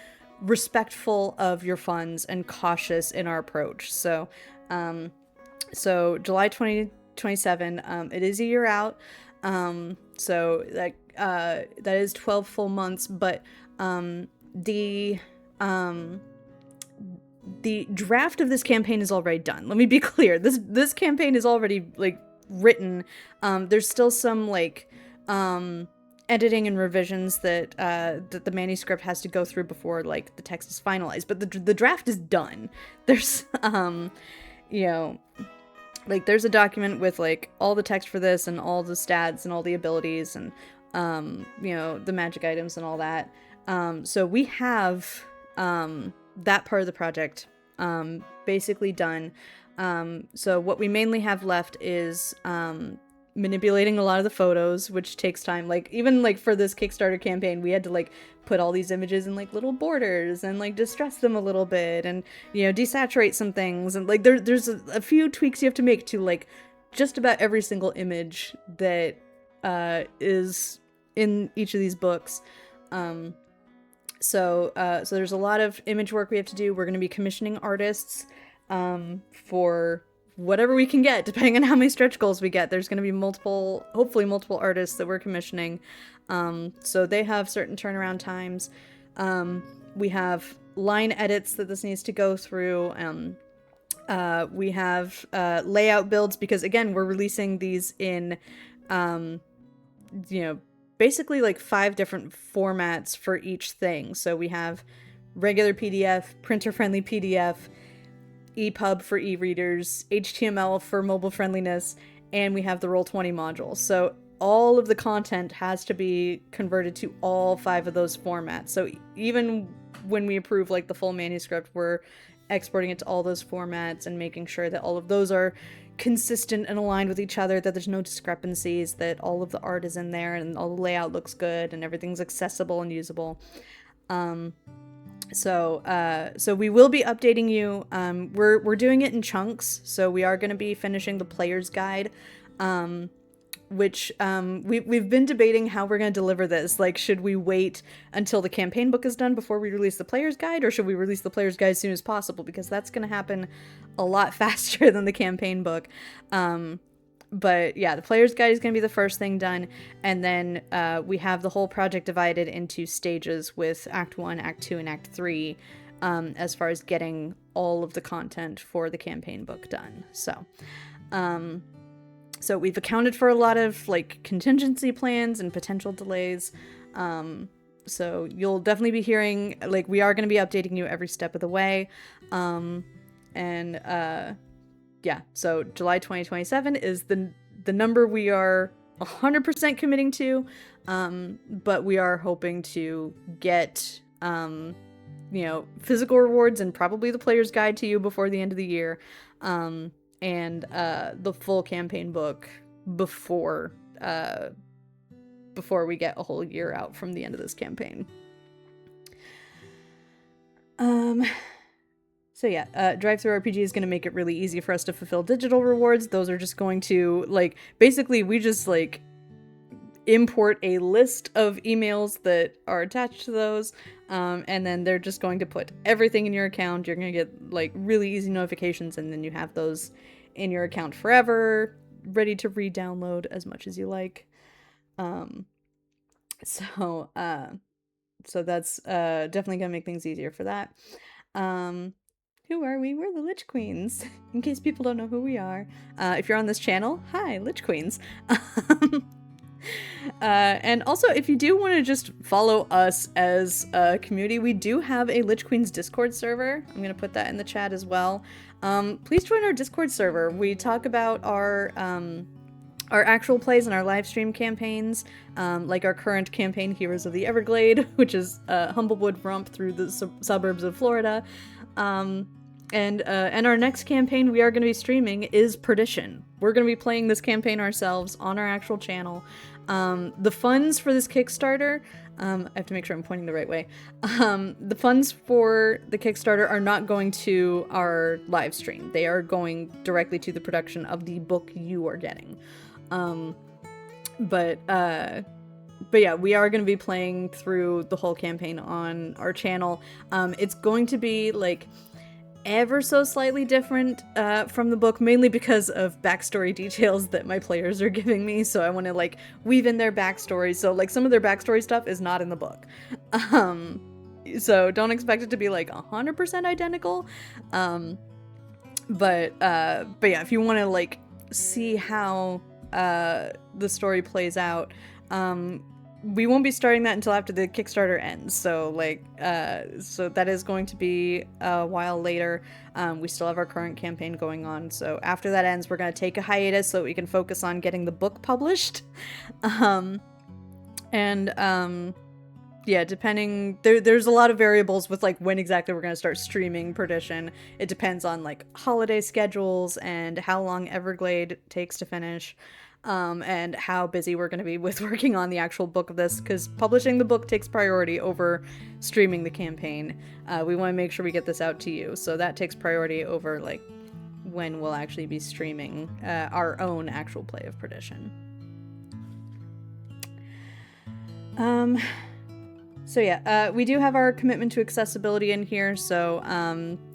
respectful of your funds and cautious in our approach. So July 2027, it is a year out. So that is 12 full months, but the draft of this campaign is already done. Let me be clear. This campaign is already like written. There's still some like editing and revisions that the manuscript has to go through before like the text is finalized, but the draft is done. There's you know, like there's a document with like all the text for this and all the stats and all the abilities and you know, the magic items and all that. So we have that part of the project basically done. So what we mainly have left is manipulating a lot of the photos, which takes time. Like, even like for this Kickstarter campaign, we had to like put all these images in like little borders and like distress them a little bit, and desaturate some things, and like there's a few tweaks you have to make to like just about every single image that is in each of these books. So there's a lot of image work we have to do. We're going to be commissioning artists for whatever we can get, depending on how many stretch goals we get. There's going to be hopefully multiple artists that we're commissioning. So they have certain turnaround times. We have line edits that this needs to go through. We have layout builds, because again, we're releasing these in, basically like 5 different formats for each thing. So we have regular PDF, printer-friendly PDF, EPUB for e-readers, HTML for mobile friendliness, and we have the Roll20 module. So all of the content has to be converted to all 5 of those formats. So even when we approve like the full manuscript, we're exporting it to all those formats and making sure that all of those are consistent and aligned with each other, that there's no discrepancies, that all of the art is in there and all the layout looks good and everything's accessible and usable. So we will be updating you. We're doing it in chunks. So we are going to be finishing the player's guide, which we've been debating how we're going to deliver this. Like, should we wait until the campaign book is done before we release the player's guide, or should we release the player's guide as soon as possible? Because that's going to happen a lot faster than the campaign book. But yeah, the player's guide is going to be the first thing done. And then we have the whole project divided into stages with Act 1, Act 2, and Act 3 as far as getting all of the content for the campaign book done. So we've accounted for a lot of like contingency plans and potential delays. So you'll definitely be hearing, like, we are going to be updating you every step of the way. Yeah, so July 2027 is the number we are 100% committing to, but we are hoping to get, physical rewards and probably the player's guide to you before the end of the year, and the full campaign book before we get a whole year out from the end of this campaign. So yeah, Drive-Thru RPG is going to make it really easy for us to fulfill digital rewards. Those are just going to, like, basically we just, like, import a list of emails that are attached to those, and then they're just going to put everything in your account. You're going to get, like, really easy notifications, and then you have those in your account forever, ready to re-download as much as you like. So that's definitely going to make things easier for that. Who are we? We're the Lich Queens, in case people don't know who we are. If you're on this channel, hi, Lich Queens. And also, if you do want to just follow us as a community, we do have a Lich Queens Discord server. I'm going to put that in the chat as well. Please join our Discord server. We talk about our actual plays and our live stream campaigns, like our current campaign, Heroes of the Everglade, which is a Humblewood romp through the suburbs of Florida. And our next campaign we are going to be streaming is Perdition. We're going to be playing this campaign ourselves on our actual channel. The funds for this Kickstarter, I have to make sure I'm pointing the right way. The funds for the Kickstarter are not going to our live stream. They are going directly to the production of the book you are getting. But yeah, we are going to be playing through the whole campaign on our channel. It's going to be like ever so slightly different from the book, mainly because of backstory details that my players are giving me. So I want to like weave in their backstory. So like some of their backstory stuff is not in the book. So don't expect it to be like 100% identical. But yeah, if you want to like see how the story plays out, we won't be starting that until after the Kickstarter ends. So like, so that is going to be a while later. We still have our current campaign going on. So after that ends, we're going to take a hiatus so that we can focus on getting the book published. yeah, depending, there's a lot of variables with like when exactly we're going to start streaming Perdition. It depends on like holiday schedules and how long Everglade takes to finish, and how busy we're going to be with working on the actual book of this, because publishing the book takes priority over streaming the campaign. We want to make sure we get this out to you, so that takes priority over like when we'll actually be streaming our own actual play of Perdition. So yeah, we do have our commitment to accessibility in here. So,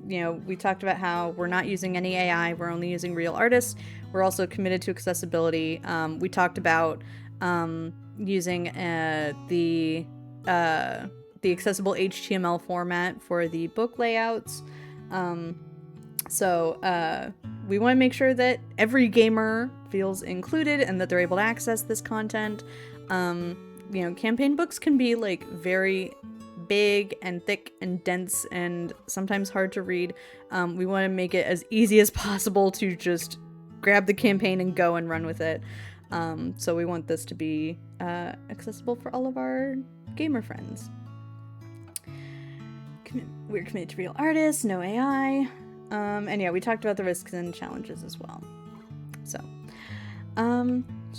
you know, we talked about how we're not using any AI, we're only using real artists. We're also committed to accessibility. We talked about using the accessible HTML format for the book layouts. So we want to make sure that every gamer feels included and that they're able to access this content. You know, campaign books can be like very big and thick and dense and sometimes hard to read. We want to make it as easy as possible to just grab the campaign and go and run with it. So we want this to be accessible for all of our gamer friends. We're committed to real artists, no AI. And yeah, we talked about the risks and challenges as well. So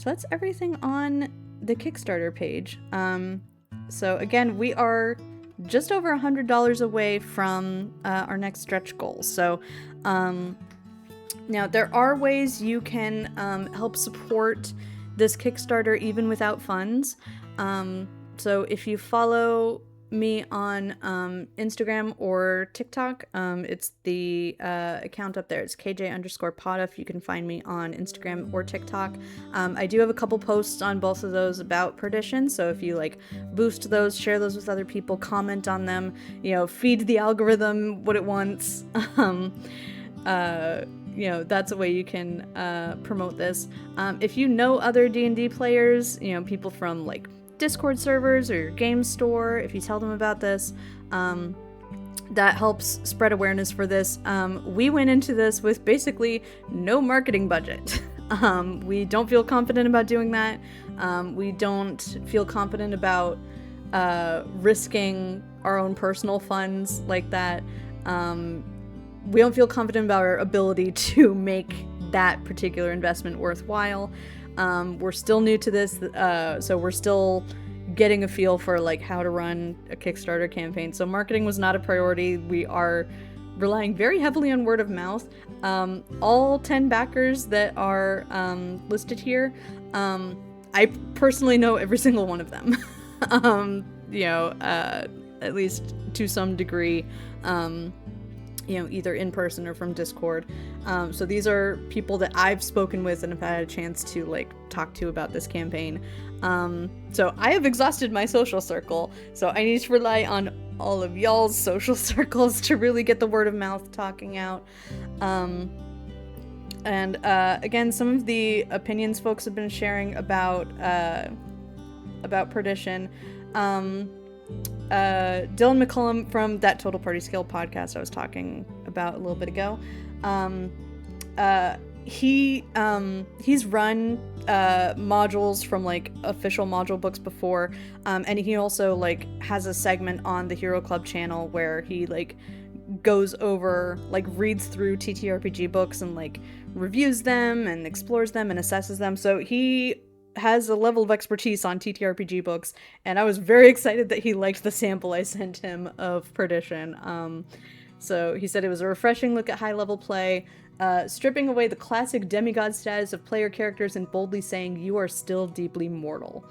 that's everything on the Kickstarter page. So again, we are just over $100 away from our next stretch goal. So now there are ways you can help support this Kickstarter even without funds. So if you follow me on Instagram or TikTok, it's the account up there. It's KJ_Podif. You can find me on Instagram or TikTok. I do have a couple posts on both of those about Perdition, so if you like boost those, share those with other people, comment on them, you know, feed the algorithm what it wants. You know, that's a way you can promote this. If you know other D&D players, you know, people from like Discord servers or your game store, if you tell them about this, that helps spread awareness for this. We went into this with basically no marketing budget. We don't feel confident about doing that. We don't feel confident about risking our own personal funds like that. We don't feel confident about our ability to make that particular investment worthwhile. We're still new to this, so we're still getting a feel for like how to run a Kickstarter campaign. So marketing was not a priority. We are relying very heavily on word of mouth. All 10 backers that are listed here, I personally know every single one of them. You know, at least to some degree. You know, either in person or from Discord. So these are people that I've spoken with and have had a chance to like talk to about this campaign. So I have exhausted my social circle, so I need to rely on all of y'all's social circles to really get the word of mouth talking out. And again, some of the opinions folks have been sharing about Perdition. Dylan McCullum from that Total Party Skill podcast I was talking about a little bit ago. He's run modules from like official module books before, and he also like has a segment on the Hero Club channel where he like goes over, like reads through TTRPG books and like reviews them and explores them and assesses them. So he has a level of expertise on TTRPG books, and I was very excited that he liked the sample I sent him of Perdition. So he said it was a refreshing look at high-level play, stripping away the classic demigod status of player characters and boldly saying, "You are still deeply mortal."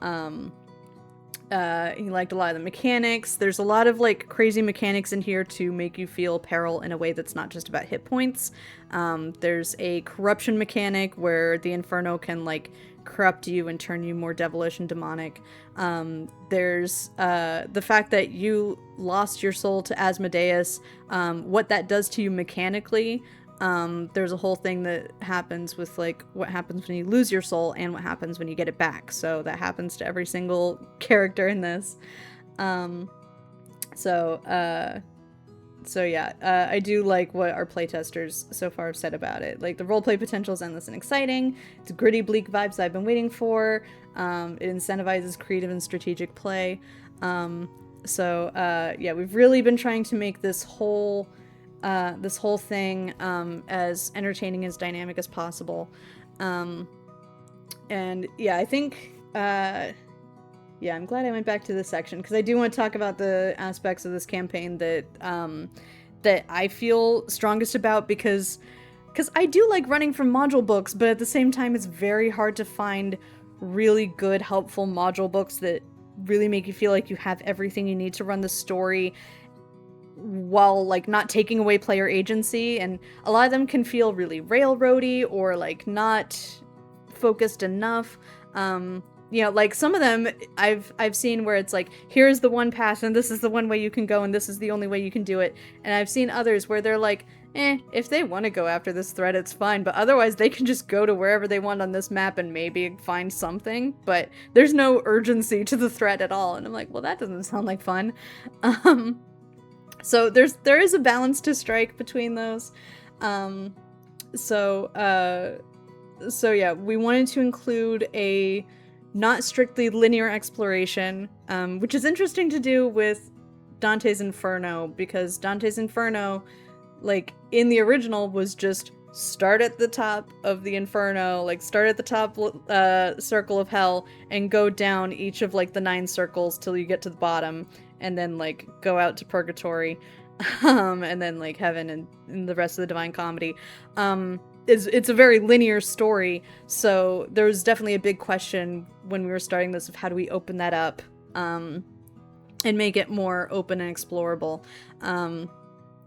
He liked a lot of the mechanics. There's a lot of like crazy mechanics in here to make you feel peril in a way that's not just about hit points. There's a corruption mechanic where the Inferno can like corrupt you and turn you more devilish and demonic. There's the fact that you lost your soul to Asmodeus, what that does to you mechanically. There's a whole thing that happens with like what happens when you lose your soul and what happens when you get it back. So that happens to every single character in this. So yeah, I do like what our playtesters so far have said about it. Like, the roleplay potential is endless and exciting. It's gritty, bleak vibes I've been waiting for. It incentivizes creative and strategic play. Yeah, we've really been trying to make this whole thing as entertaining, as dynamic as possible. And yeah, I think yeah, I'm glad I went back to this section because I do want to talk about the aspects of this campaign that that I feel strongest about, because I do like running from module books, but at the same time it's very hard to find really good, helpful module books that really make you feel like you have everything you need to run the story while like not taking away player agency. And a lot of them can feel really railroady or like not focused enough. You know, like some of them I've seen where it's like, here's the one path and this is the one way you can go and this is the only way you can do it. And I've seen others where they're like, if they want to go after this thread, it's fine, but otherwise they can just go to wherever they want on this map and maybe find something, but there's no urgency to the thread at all. And I'm like, well, that doesn't sound like fun. So there is a balance to strike between those. So yeah, we wanted to include a not strictly linear exploration, which is interesting to do with Dante's Inferno, because Dante's Inferno, like in the original, was just start at the top of the Inferno, like start at the top circle of hell and go down each of like the 9 circles till you get to the bottom, and then like go out to purgatory, and then like heaven and the rest of the Divine Comedy. It's a very linear story, so there was definitely a big question when we were starting this of how do we open that up and make it more open and explorable.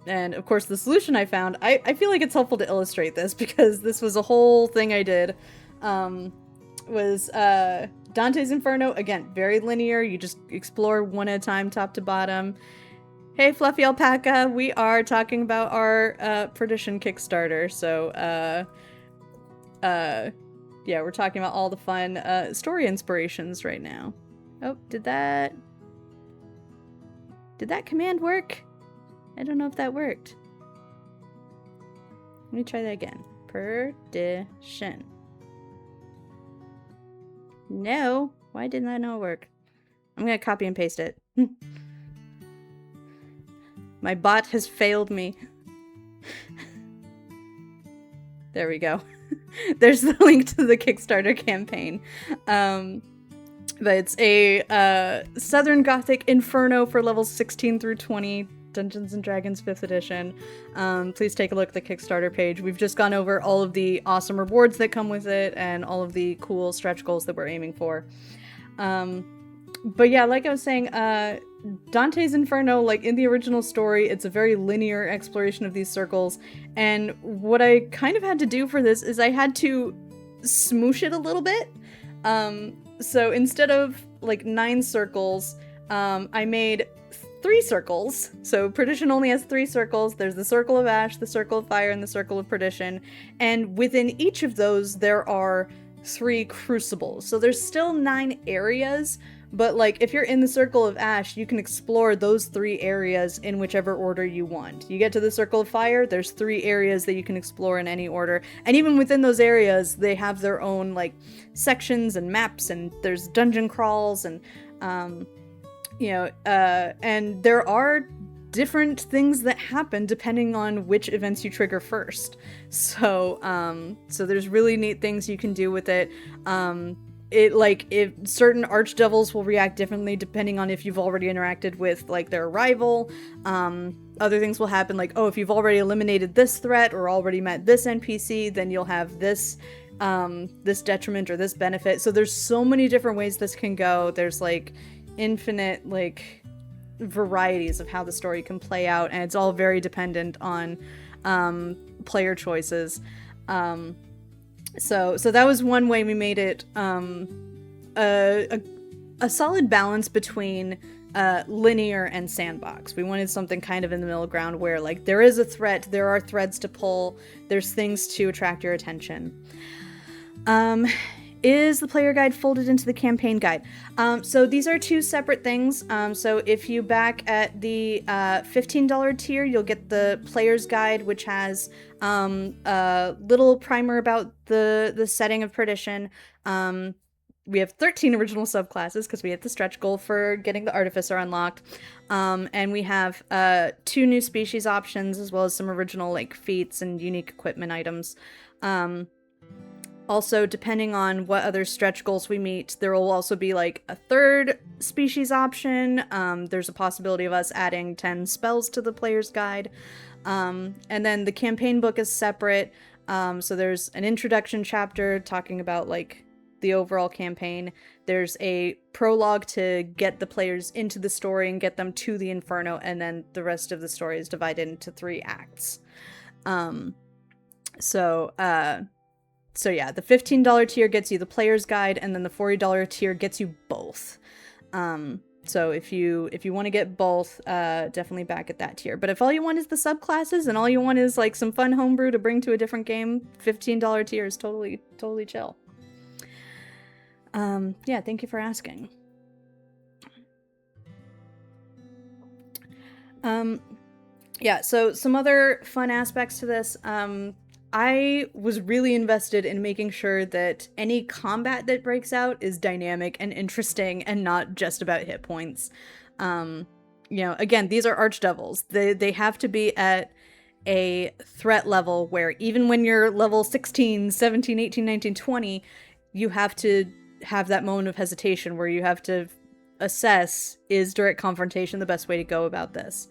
And of course the solution I found, I feel like it's helpful to illustrate this because this was a whole thing I did, was Dante's Inferno, again, very linear, you just explore one at a time, top to bottom. Hey, Fluffy Alpaca, we are talking about our Perdition Kickstarter, so yeah, we're talking about all the fun story inspirations right now. Oh, did that command work? I don't know if that worked. Let me try that again. Perdition. No, why didn't that not work? I'm gonna copy and paste it. My bot has failed me. There we go. There's the link to the Kickstarter campaign. But it's a Southern Gothic Inferno for levels 16 through 20, Dungeons & Dragons 5th edition. Please take a look at the Kickstarter page. We've just gone over all of the awesome rewards that come with it and all of the cool stretch goals that we're aiming for. But yeah, like I was saying, Dante's Inferno, like in the original story, it's a very linear exploration of these circles, and what I kind of had to do for this is I had to smoosh it a little bit. So instead of like 9 circles, I made 3 circles. So Perdition only has 3 circles. There's the Circle of Ash, the Circle of Fire, and the Circle of Perdition, and within each of those there are 3 crucibles. So there's still 9 areas, but like if you're in the Circle of Ash, you can explore those 3 areas in whichever order you want. You get to the Circle of Fire, there's 3 areas that you can explore in any order, and even within those areas they have their own like sections and maps, and there's dungeon crawls, and you know, and there are different things that happen depending on which events you trigger first. So so there's really neat things you can do with it. If certain archdevils will react differently depending on if you've already interacted with like their rival. Other things will happen like, oh, if you've already eliminated this threat or already met this NPC, then you'll have this this detriment or this benefit. So there's so many different ways this can go. There's like infinite like varieties of how the story can play out, and it's all very dependent on player choices. So that was one way we made it a solid balance between linear and sandbox. We wanted something kind of in the middle ground where like there is a threat, there are threads to pull, there's things to attract your attention. Is the player guide folded into the campaign guide? So these are 2 separate things. So if you back at the $15 tier, you'll get the player's guide, which has a little primer about the setting of Perdition, we have 13 original subclasses because we hit the stretch goal for getting the Artificer unlocked. And we have 2 new species options, as well as some original like feats and unique equipment items. Also, depending on what other stretch goals we meet, there will also be like a 3rd species option. There's a possibility of us adding 10 spells to the player's guide. And then the campaign book is separate. So there's an introduction chapter talking about like the overall campaign. There's a prologue to get the players into the story and get them to the Inferno, and then the rest of the story is divided into 3 acts. So yeah, the $15 tier gets you the player's guide, and then the $40 tier gets you both. So if you want to get both, definitely back at that tier. But if all you want is the subclasses and all you want is like some fun homebrew to bring to a different game, $15 tier is totally chill. Yeah, thank you for asking. Yeah, so some other fun aspects to this. I was really invested in making sure that any combat that breaks out is dynamic and interesting and not just about hit points. You know, again, these are archdevils. They have to be at a threat level where even when you're level 16, 17, 18, 19, 20, you have to have that moment of hesitation where you have to assess, is direct confrontation the best way to go about this?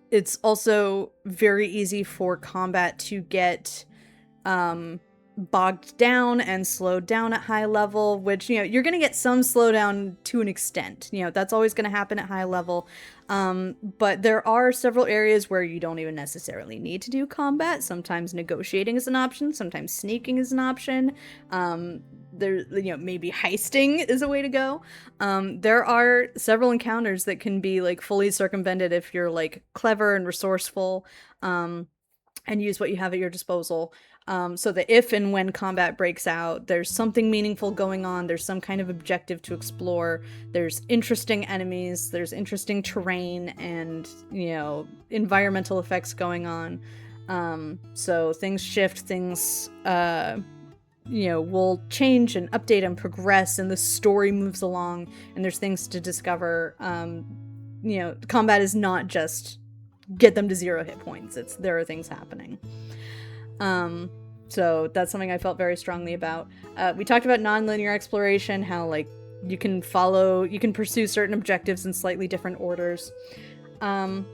It's also very easy for combat to get bogged down and slowed down at high level, which, you know, you're going to get some slowdown to an extent. You know, that's always going to happen at high level. But there are several areas where you don't even necessarily need to do combat. Sometimes negotiating is an option. Sometimes sneaking is an option. There, you know, maybe heisting is a way to go. There are several encounters that can be like fully circumvented if you're like clever and resourceful, and use what you have at your disposal. So that if and when combat breaks out, there's something meaningful going on, there's some kind of objective to explore, there's interesting enemies, there's interesting terrain, and, you know, environmental effects going on. So things shift, things, you know, will change and update and progress, and the story moves along, and there's things to discover. You know, combat is not just get them to 0 hit points. There are things happening. So that's something I felt very strongly about. We talked about non-linear exploration, how like you can pursue certain objectives in slightly different orders. We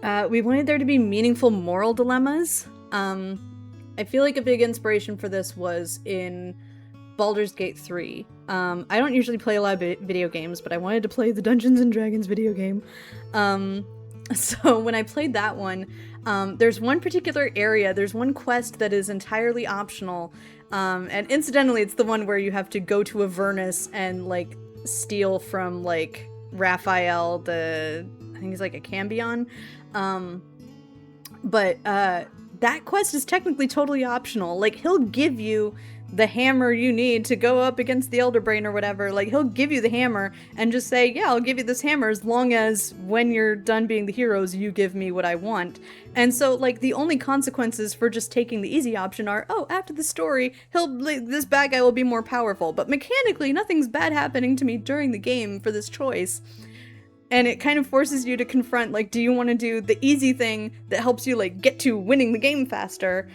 wanted there to be meaningful moral dilemmas. I feel like a big inspiration for this was in Baldur's Gate 3. I don't usually play a lot of video games, but I wanted to play the Dungeons & Dragons video game. So when I played that one, there's one particular area, there's one quest that is entirely optional, and incidentally it's the one where you have to go to Avernus and like steal from like Raphael, I think he's like a Cambion, but that quest is technically totally optional. Like, he'll give you the hammer you need to go up against the Elder Brain or whatever. Like, he'll give you the hammer and just say, yeah, I'll give you this hammer as long as when you're done being the heroes, you give me what I want. And so, like, the only consequences for just taking the easy option are, oh, after the story, this bad guy will be more powerful. But mechanically, nothing's bad happening to me during the game for this choice. And it kind of forces you to confront, like, do you want to do the easy thing that helps you, like, get to winning the game faster,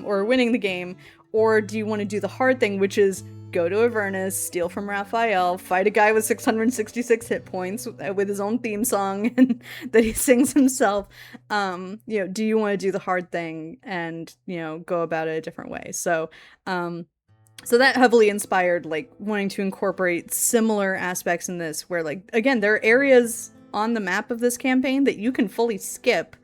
or winning the game, or do you want to do the hard thing, which is go to Avernus, steal from Raphael, fight a guy with 666 hit points with his own theme song and that he sings himself. You know, do you want to do the hard thing and, you know, go about it a different way? So that heavily inspired, like, wanting to incorporate similar aspects in this, where, like, again, there are areas on the map of this campaign that you can fully skip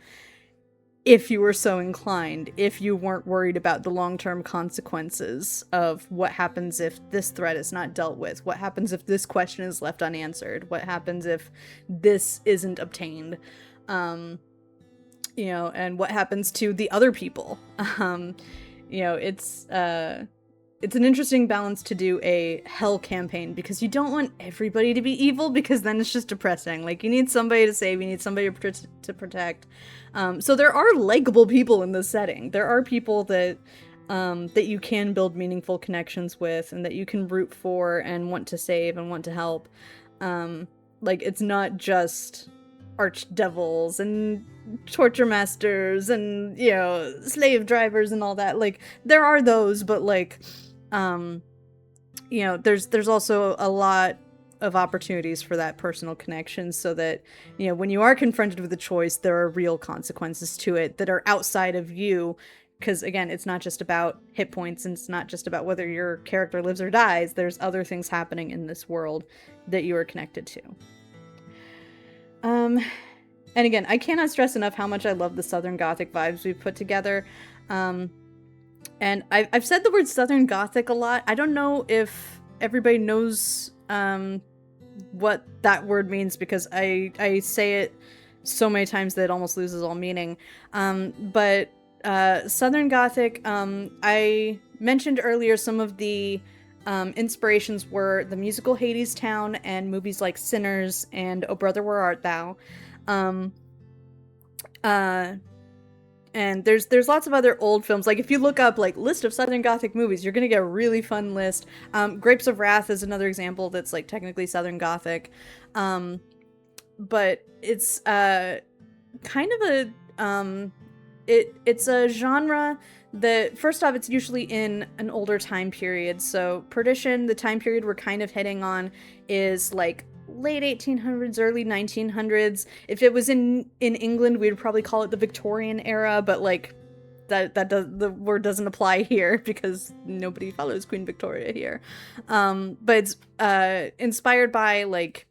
if you were so inclined, if you weren't worried about the long-term consequences of what happens if this threat is not dealt with, what happens if this question is left unanswered, what happens if this isn't obtained, you know, and what happens to the other people. You know, it's an interesting balance to do a hell campaign, because you don't want everybody to be evil, because then it's just depressing. Like, you need somebody to save, you need somebody to protect. So there are likable people in this setting. There are people that that you can build meaningful connections with, and that you can root for and want to save and want to help. Like, it's not just archdevils and torture masters and, you know, slave drivers and all that. Like, there are those, but like, you know, there's also a lot of opportunities for that personal connection, so that, you know, when you are confronted with a choice, there are real consequences to it that are outside of you. Because again, it's not just about hit points, and it's not just about whether your character lives or dies. There's other things happening in this world that you are connected to. And again, I cannot stress enough how much I love the Southern Gothic vibes we've put together. And I've said the word Southern Gothic a lot. I don't know if everybody knows what that word means, because I say it so many times that it almost loses all meaning. But Southern Gothic, I mentioned earlier some of the inspirations were the musical Hadestown and movies like Sinners and Oh Brother, Where Art Thou? And there's lots of other old films. Like, if you look up like list of Southern Gothic movies, you're gonna get a really fun list. Grapes of Wrath is another example that's like technically Southern Gothic. But it's kind of a it's a genre that, first off, it's usually in an older time period. So Perdition, the time period we're kind of hitting on, is like late 1800s, early 1900s. If it was in England, we'd probably call it the Victorian era, but like the word doesn't apply here because nobody follows Queen Victoria here. But it's inspired by, like,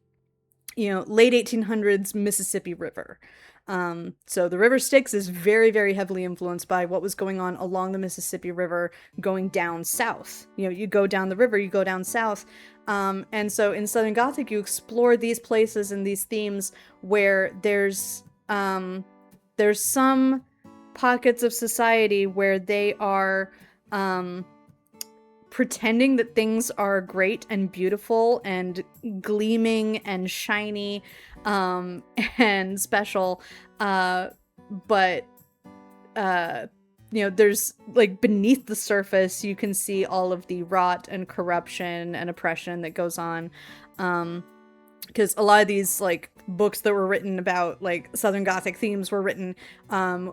you know, late 1800s Mississippi River. So the river Styx is very, very heavily influenced by what was going on along the Mississippi River going down south. You know, you go down the river, you go down south. And so in Southern Gothic, you explore these places and these themes where there's some pockets of society where they are pretending that things are great and beautiful and gleaming and shiny and special, but you know, there's like beneath the surface you can see all of the rot and corruption and oppression that goes on, because a lot of these like books that were written about like Southern Gothic themes were written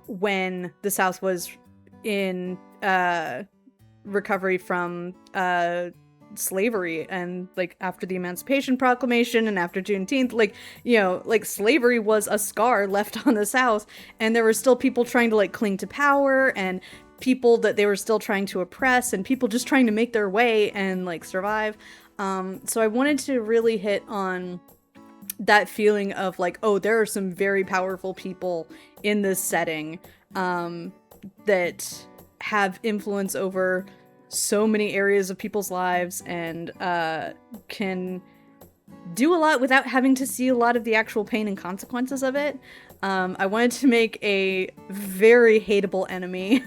when the South was in recovery from slavery, and like after the Emancipation Proclamation and after Juneteenth, like, you know, like slavery was a scar left on the South, and there were still people trying to like cling to power, and people that they were still trying to oppress, and people just trying to make their way and like survive. So I wanted to really hit on that feeling of like, oh, there are some very powerful people in this setting that have influence over so many areas of people's lives, and can do a lot without having to see a lot of the actual pain and consequences of it. I wanted to make a very hateable enemy,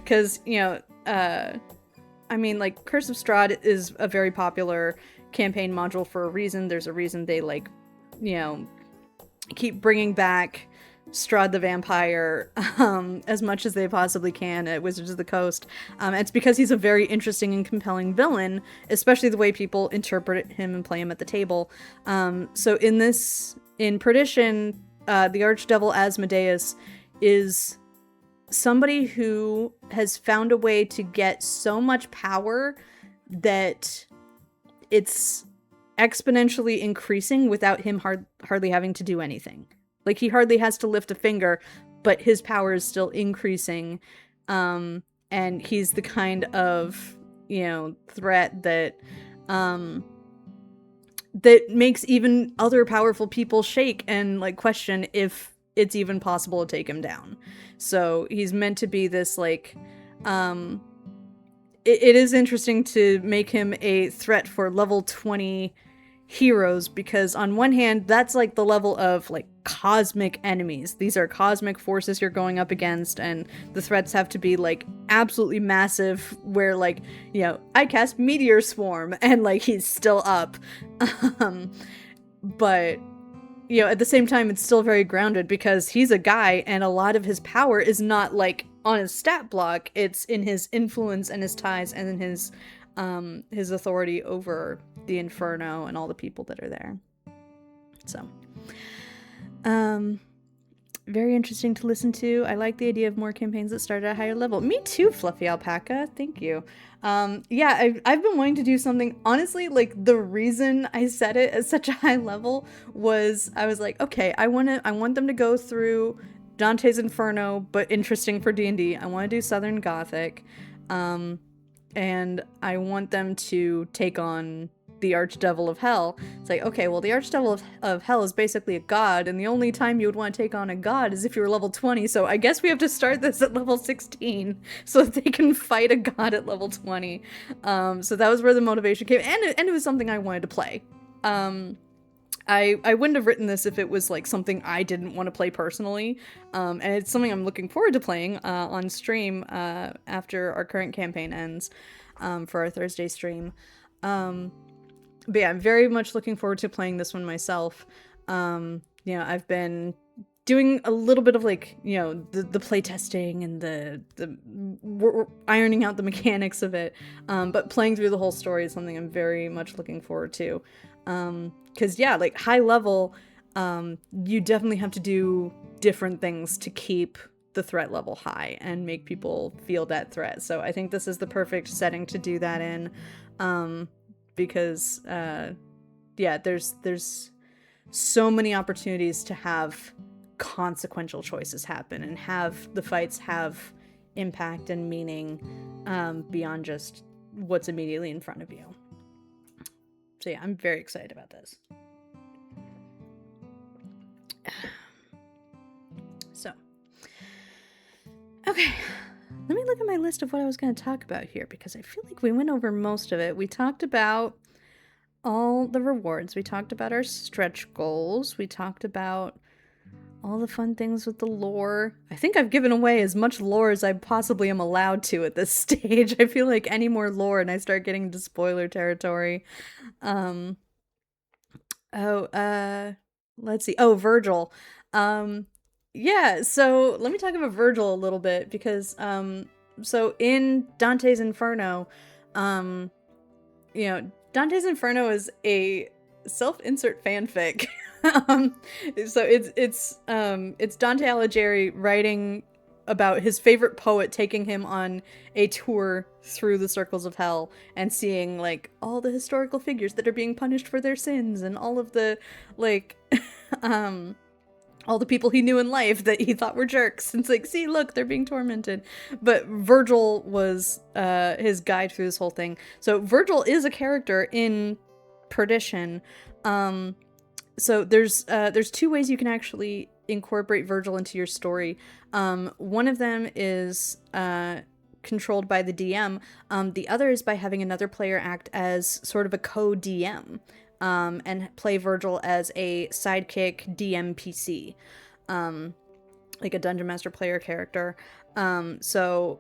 because, you know, I mean, like, Curse of Strahd is a very popular campaign module for a reason. There's a reason they, like, you know, keep bringing back Strahd the Vampire as much as they possibly can at Wizards of the Coast. It's because he's a very interesting and compelling villain, especially the way people interpret him and play him at the table. So in Perdition, the Archdevil Asmodeus is somebody who has found a way to get so much power that it's exponentially increasing without him hardly having to do anything. Like, he hardly has to lift a finger, but his power is still increasing. And he's the kind of, you know, threat that that makes even other powerful people shake and like question if it's even possible to take him down. So he's meant to be this like it is interesting to make him a threat for level 20 heroes, because on one hand, that's like the level of like cosmic enemies. These are cosmic forces you're going up against, and the threats have to be like absolutely massive, where like, you know, I cast Meteor Swarm and like he's still up. But, you know, at the same time, it's still very grounded because he's a guy and a lot of his power is not like on his stat block, it's in his influence and his ties and in his authority over the Inferno and all the people that are there. So, very interesting to listen to. I like the idea of more campaigns that start at a higher level. Me too, Fluffy Alpaca. Thank you. Yeah, I've been wanting to do something. Honestly, like, the reason I set it at such a high level was I was like, okay, I want them to go through Dante's Inferno, but interesting for D&D. I want to do Southern Gothic, and I want them to take on the Archdevil of Hell. It's like, okay, well, the Archdevil of Hell is basically a god, and the only time you would want to take on a god is if you were level 20, so I guess we have to start this at level 16 so that they can fight a god at level 20. So that was where the motivation came, and it was something I wanted to play. I wouldn't have written this if it was like something I didn't want to play personally, and it's something I'm looking forward to playing on stream after our current campaign ends, for our Thursday stream. But yeah, I'm very much looking forward to playing this one myself. You know, I've been doing a little bit of like, you know, the play testing and we're ironing out the mechanics of it, but playing through the whole story is something I'm very much looking forward to. Because yeah, like high level, you definitely have to do different things to keep the threat level high and make people feel that threat. So I think this is the perfect setting to do that in, because yeah, there's so many opportunities to have consequential choices happen and have the fights have impact and meaning, beyond just what's immediately in front of you. So yeah, I'm very excited about this. So, okay, let me look at my list of what I was going to talk about here, because I feel like we went over most of it. We talked about all the rewards. We talked about our stretch goals. We talked about all the fun things with the lore. I think I've given away as much lore as I possibly am allowed to at this stage. I feel like any more lore and I start getting into spoiler territory. Let's see. Oh, Virgil. Yeah, so let me talk about Virgil a little bit, because so in Dante's Inferno, you know, Dante's Inferno is a self-insert fanfic. So it's Dante Alighieri writing about his favorite poet taking him on a tour through the circles of hell and seeing like all the historical figures that are being punished for their sins and all of the like all the people he knew in life that he thought were jerks. And it's like, see, look, they're being tormented. But Virgil was his guide through this whole thing. So Virgil is a character in Perdition. So there's two ways you can actually incorporate Virgil into your story. One of them is controlled by the DM. The other is by having another player act as sort of a co-DM. And play Virgil as a sidekick DMPC, like a Dungeon Master player character. So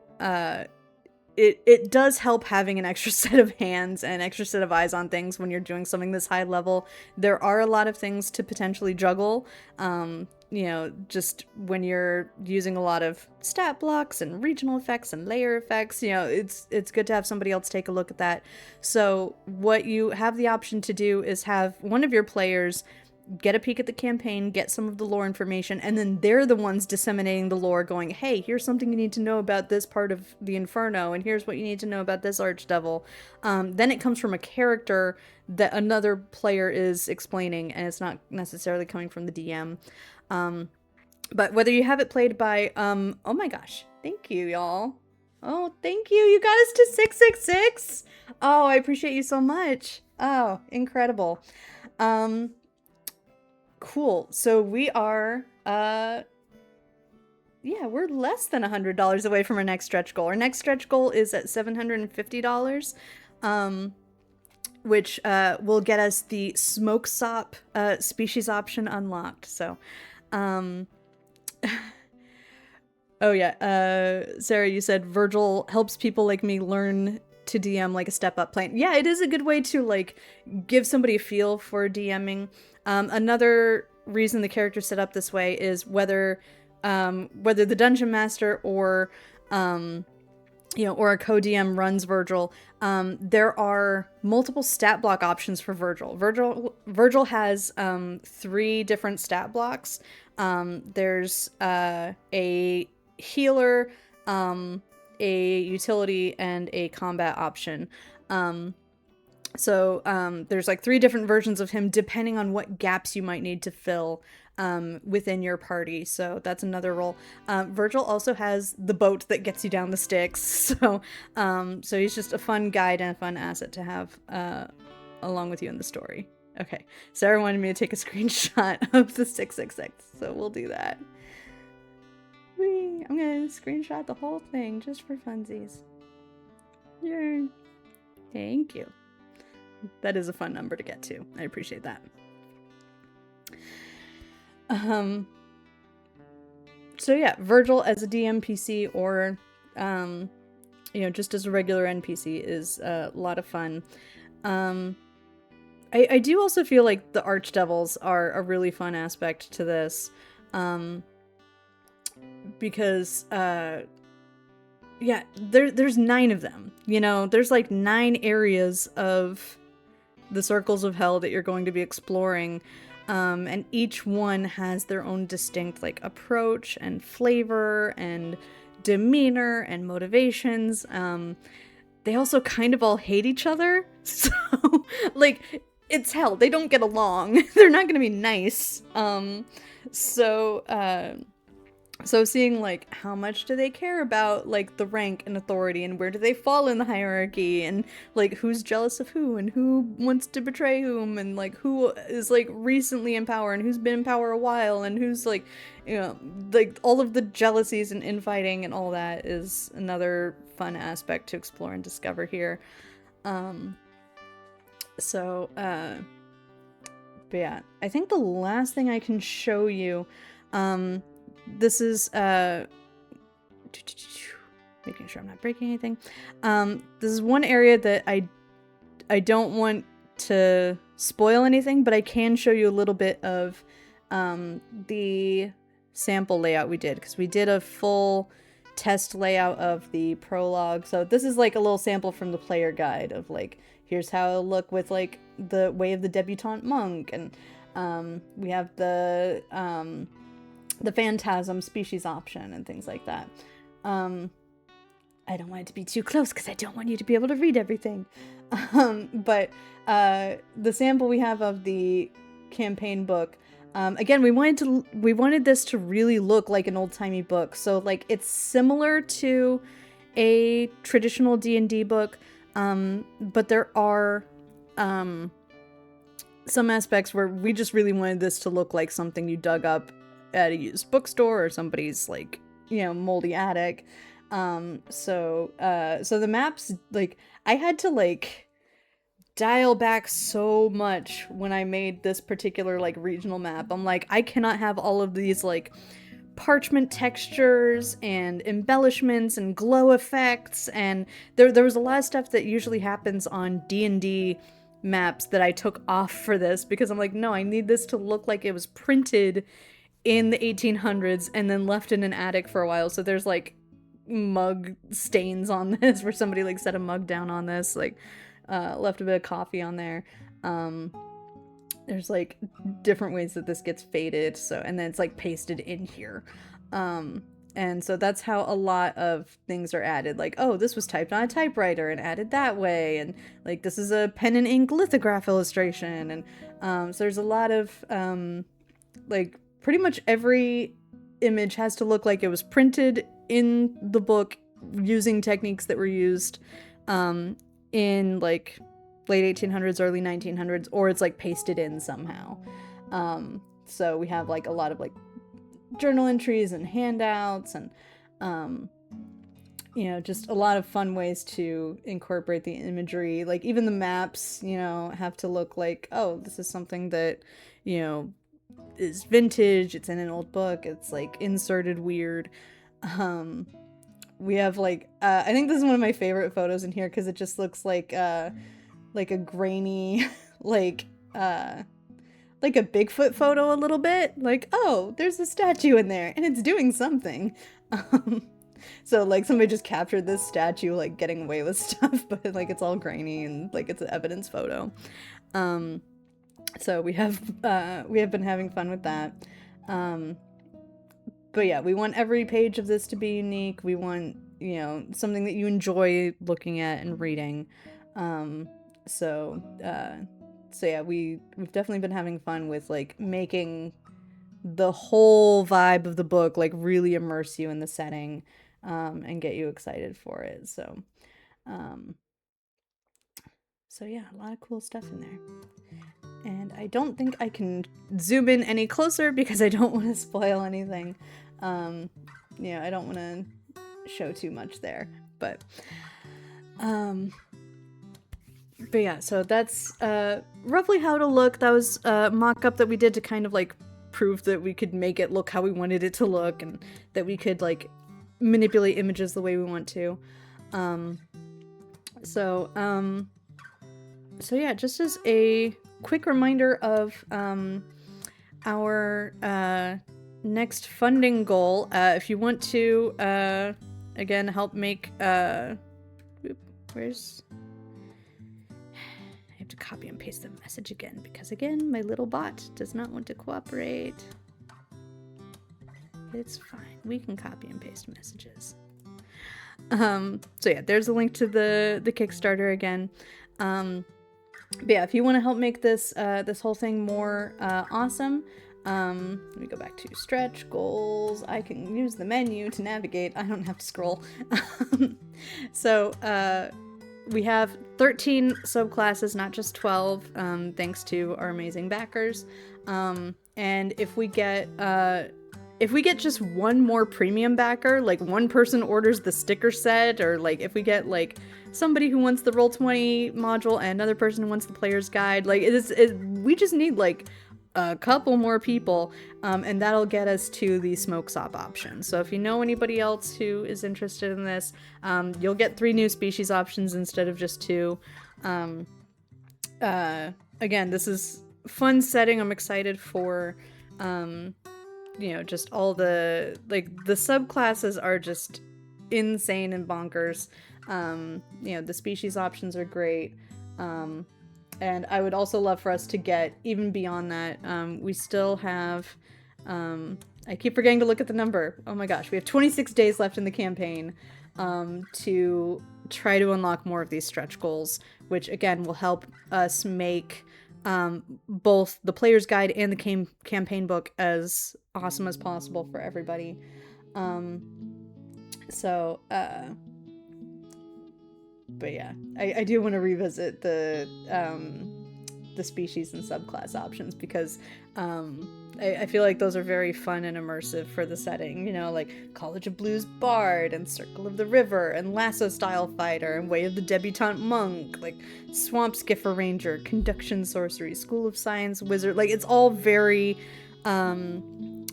it does help having an extra set of hands and extra set of eyes on things when you're doing something this high level. There are a lot of things to potentially juggle. You know, just when you're using a lot of stat blocks and regional effects and layer effects, you know, it's good to have somebody else take a look at that. So what you have the option to do is have one of your players get a peek at the campaign, get some of the lore information, and then they're the ones disseminating the lore, going, hey, here's something you need to know about this part of the Inferno, and here's what you need to know about this Archdevil. Then it comes from a character that another player is explaining, and it's not necessarily coming from the DM. But whether you have it played by, oh my gosh, thank you, y'all. Oh, thank you. You got us to 666. Oh, I appreciate you so much. Oh, incredible. Cool. So we are, yeah, we're less than $100 away from our next stretch goal. Our next stretch goal is at $750, which will get us the smoke sop species option unlocked. So, oh yeah, Sarah, you said Virgil helps people like me learn to DM like a step-up plan. Yeah, it is a good way to like give somebody a feel for DMing. Another reason the character's set up this way is whether the dungeon master or or a co-DM runs Virgil, there are multiple stat block options for Virgil. Virgil has 3 different stat blocks. There's a healer, a utility, and a combat option. So there's like 3 different versions of him depending on what gaps you might need to fill within your party. So that's another role. Virgil also has the boat that gets you down the Styx. So he's just a fun guide and a fun asset to have along with you in the story. Okay, Sarah wanted me to take a screenshot of the 666, so we'll do that. Whee! I'm gonna screenshot the whole thing just for funsies. Yay! Thank you. That is a fun number to get to. I appreciate that. So yeah, Virgil as a DMPC or, just as a regular NPC is a lot of fun. I do also feel like the Archdevils are a really fun aspect to this, because, there's 9 of them, there's like 9 areas of the Circles of Hell that you're going to be exploring, and each one has their own distinct like approach and flavor and demeanor and motivations. They also kind of all hate each other, so like it's hell, they don't get along. They're not gonna be nice. So seeing like how much do they care about like the rank and authority and where do they fall in the hierarchy and like who's jealous of who and who wants to betray whom and like who is like recently in power and who's been in power a while and who's like, like all of the jealousies and infighting and all that is another fun aspect to explore and discover here. But yeah, I think the last thing I can show you, this is, making sure I'm not breaking anything. This is one area that I don't want to spoil anything, but I can show you a little bit of the sample layout we did, because we did a full test layout of the prologue. So this is like a little sample from the player guide of like, here's how it'll look with like the Way of the Debutante Monk, and we have the Phantasm species option and things like that. I don't want it to be too close because I don't want you to be able to read everything. But the sample we have of the campaign book, again, we wanted this to really look like an old-timey book. So like it's similar to a traditional D&D book, but there are some aspects where we just really wanted this to look like something you dug up at a used bookstore or somebody's like, moldy attic. So the maps, like I had to like dial back so much when I made this particular like regional map. I'm like, I cannot have all of these like parchment textures and embellishments and glow effects, and there was a lot of stuff that usually happens on D&D maps that I took off for this, because I'm like, no, I need this to look like it was printed in the 1800s and then left in an attic for a while. So there's like mug stains on this where somebody like set a mug down on this, like left a bit of coffee on there. There's like different ways that this gets faded, so, and then it's like pasted in here. And so that's how a lot of things are added, like, oh, this was typed on a typewriter and added that way, and like this is a pen and ink lithograph illustration, and so there's a lot of like pretty much every image has to look like it was printed in the book using techniques that were used in like late 1800s, early 1900s, or it's like pasted in somehow. So we have like a lot of like journal entries and handouts and just a lot of fun ways to incorporate the imagery. Like even the maps, have to look like, oh, this is something that, is vintage, it's in an old book, it's like inserted weird. We have like I think this is one of my favorite photos in here because it just looks like a grainy like a Bigfoot photo a little bit, like, oh, there's a statue in there and it's doing something. So like somebody just captured this statue like getting away with stuff, but like it's all grainy and like it's an evidence photo. So we have been having fun with that. But yeah, we want every page of this to be unique. We want, you know, something that you enjoy looking at and reading. So yeah, we've definitely been having fun with like making the whole vibe of the book like really immerse you in the setting, and get you excited for it. So yeah, a lot of cool stuff in there. And I don't think I can zoom in any closer because I don't want to spoil anything. Yeah, I don't want to show too much there, but yeah, so that's roughly how it'll look. That was a mock-up that we did to kind of like prove that we could make it look how we wanted it to look, and that we could like manipulate images the way we want to. So yeah, just as a quick reminder of our next funding goal, if you want to again help make where's I have to copy and paste the message again because again my little bot does not want to cooperate. It's fine, we can copy and paste messages. So yeah, there's a link to the Kickstarter again. But yeah, if you want to help make this this whole thing more awesome, let me go back to stretch goals. I can use the menu to navigate. I don't have to scroll. So we have 13 subclasses, not just 12, thanks to our amazing backers. And if we get just one more premium backer, like one person orders the sticker set, or like if we get like somebody who wants the Roll20 module and another person who wants the player's guide, like we just need like a couple more people, and that'll get us to the smoke sop option. So if you know anybody else who is interested in this, you'll get 3 new species options instead of just 2. Again, this is fun setting. I'm excited for you know, just all the like the subclasses are just insane and bonkers. You know, the species options are great. And I would also love for us to get even beyond that. We still have I keep forgetting to look at the number. Oh my gosh, we have 26 days left in the campaign to try to unlock more of these stretch goals, which again will help us make both the player's guide and the campaign book as awesome as possible for everybody. But yeah, I do want to revisit the species and subclass options because I feel like those are very fun and immersive for the setting, you know, like College of Blues Bard and Circle of the River and Lasso Style Fighter and Way of the Debutante Monk, like Swamp Skipper Ranger, Conduction Sorcery, School of Science Wizard. Like it's all very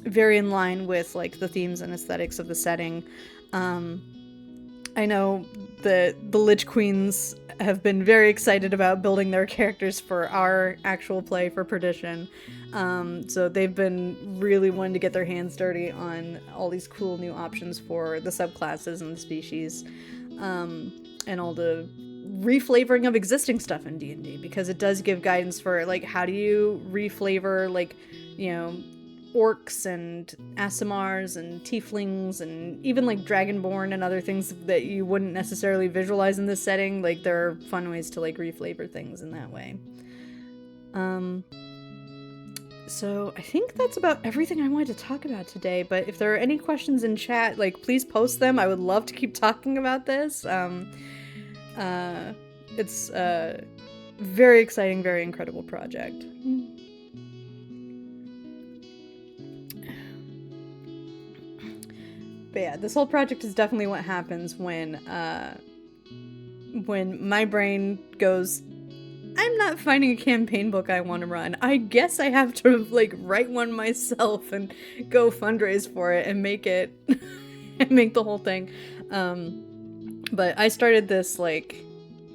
very in line with like the themes and aesthetics of the setting. I know the Lich Queens have been very excited about building their characters for our actual play for Perdition. So they've been really wanting to get their hands dirty on all these cool new options for the subclasses and the species, and all the reflavoring of existing stuff in D&D, because it does give guidance for like how do you reflavor, like, you know, orcs and Aasimars and tieflings and even like dragonborn and other things that you wouldn't necessarily visualize in this setting. Like there are fun ways to like reflavor things in that way. So I think that's about everything I wanted to talk about today, but if there are any questions in chat, like please post them. I would love to keep talking about this. It's a very exciting, very incredible project. But yeah, this whole project is definitely what happens when my brain goes, I'm not finding a campaign book I want to run. I guess I have to like write one myself and go fundraise for it and make it and make the whole thing. But I started this like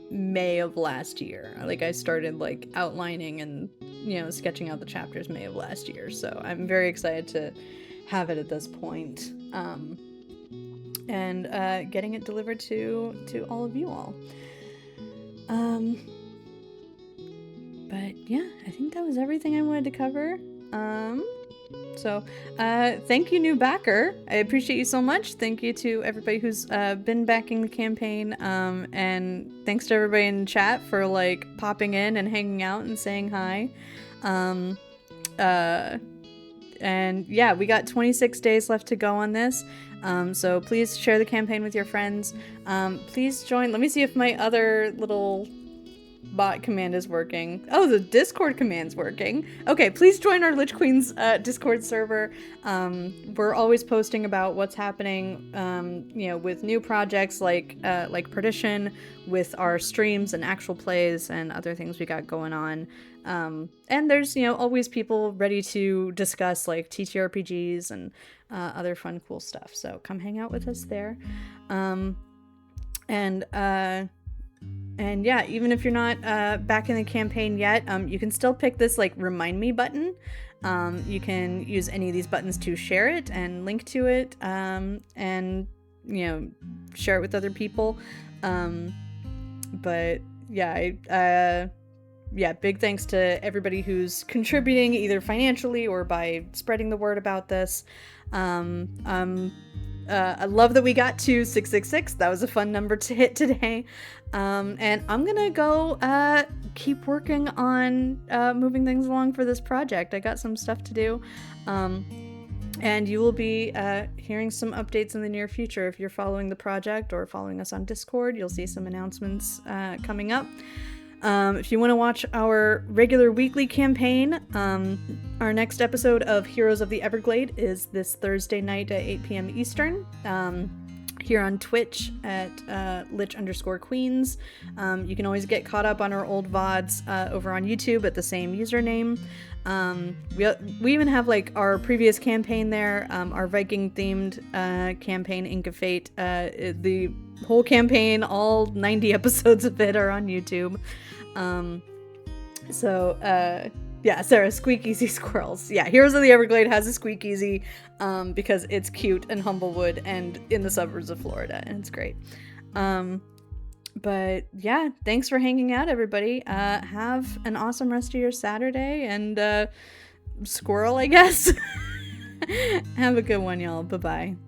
May of last year. Like I started like outlining and, you know, sketching out the chapters May of last year. So I'm very excited to have it at this point. and getting it delivered to all of you all. But yeah, I think that was everything I wanted to cover. So thank you, new backer. I appreciate you so much. Thank you to everybody who's been backing the campaign, and thanks to everybody in chat for like popping in and hanging out and saying hi. And yeah, we got 26 days left to go on this. So please share the campaign with your friends. Please join. Let me see if my other little bot command is working. Oh, the Discord command's working. Okay, please join our Lich Queens Discord server. We're always posting about what's happening, you know, with new projects like Perdition, with our streams and actual plays and other things we got going on. And there's, you know, always people ready to discuss like TTRPGs and other fun, cool stuff. So come hang out with us there. And yeah, even if you're not back in the campaign yet, you can still pick this like remind me button. You can use any of these buttons to share it and link to it, and you know, share it with other people. But yeah, yeah, big thanks to everybody who's contributing either financially or by spreading the word about this. I love that we got to 666. That was a fun number to hit today. And I'm gonna go keep working on moving things along for this project. I got some stuff to do. And you will be hearing some updates in the near future. If you're following the project or following us on Discord, you'll see some announcements coming up. If you want to watch our regular weekly campaign, our next episode of Heroes of the Everglade is this Thursday night at 8 p.m. Eastern, here on Twitch at lich_queens. You can always get caught up on our old VODs over on YouTube at the same username. We even have like our previous campaign there, our Viking themed campaign, Ink of Fate. The whole campaign, all 90 episodes of it, are on YouTube. Yeah, Sarah, squeak easy squirrels. Yeah, Heroes of the Everglade has a squeak easy because it's cute and Humblewood and in the suburbs of Florida, and it's great. But yeah, thanks for hanging out, everybody. Have an awesome rest of your Saturday, and squirrel, I guess. Have a good one, y'all. Bye-bye.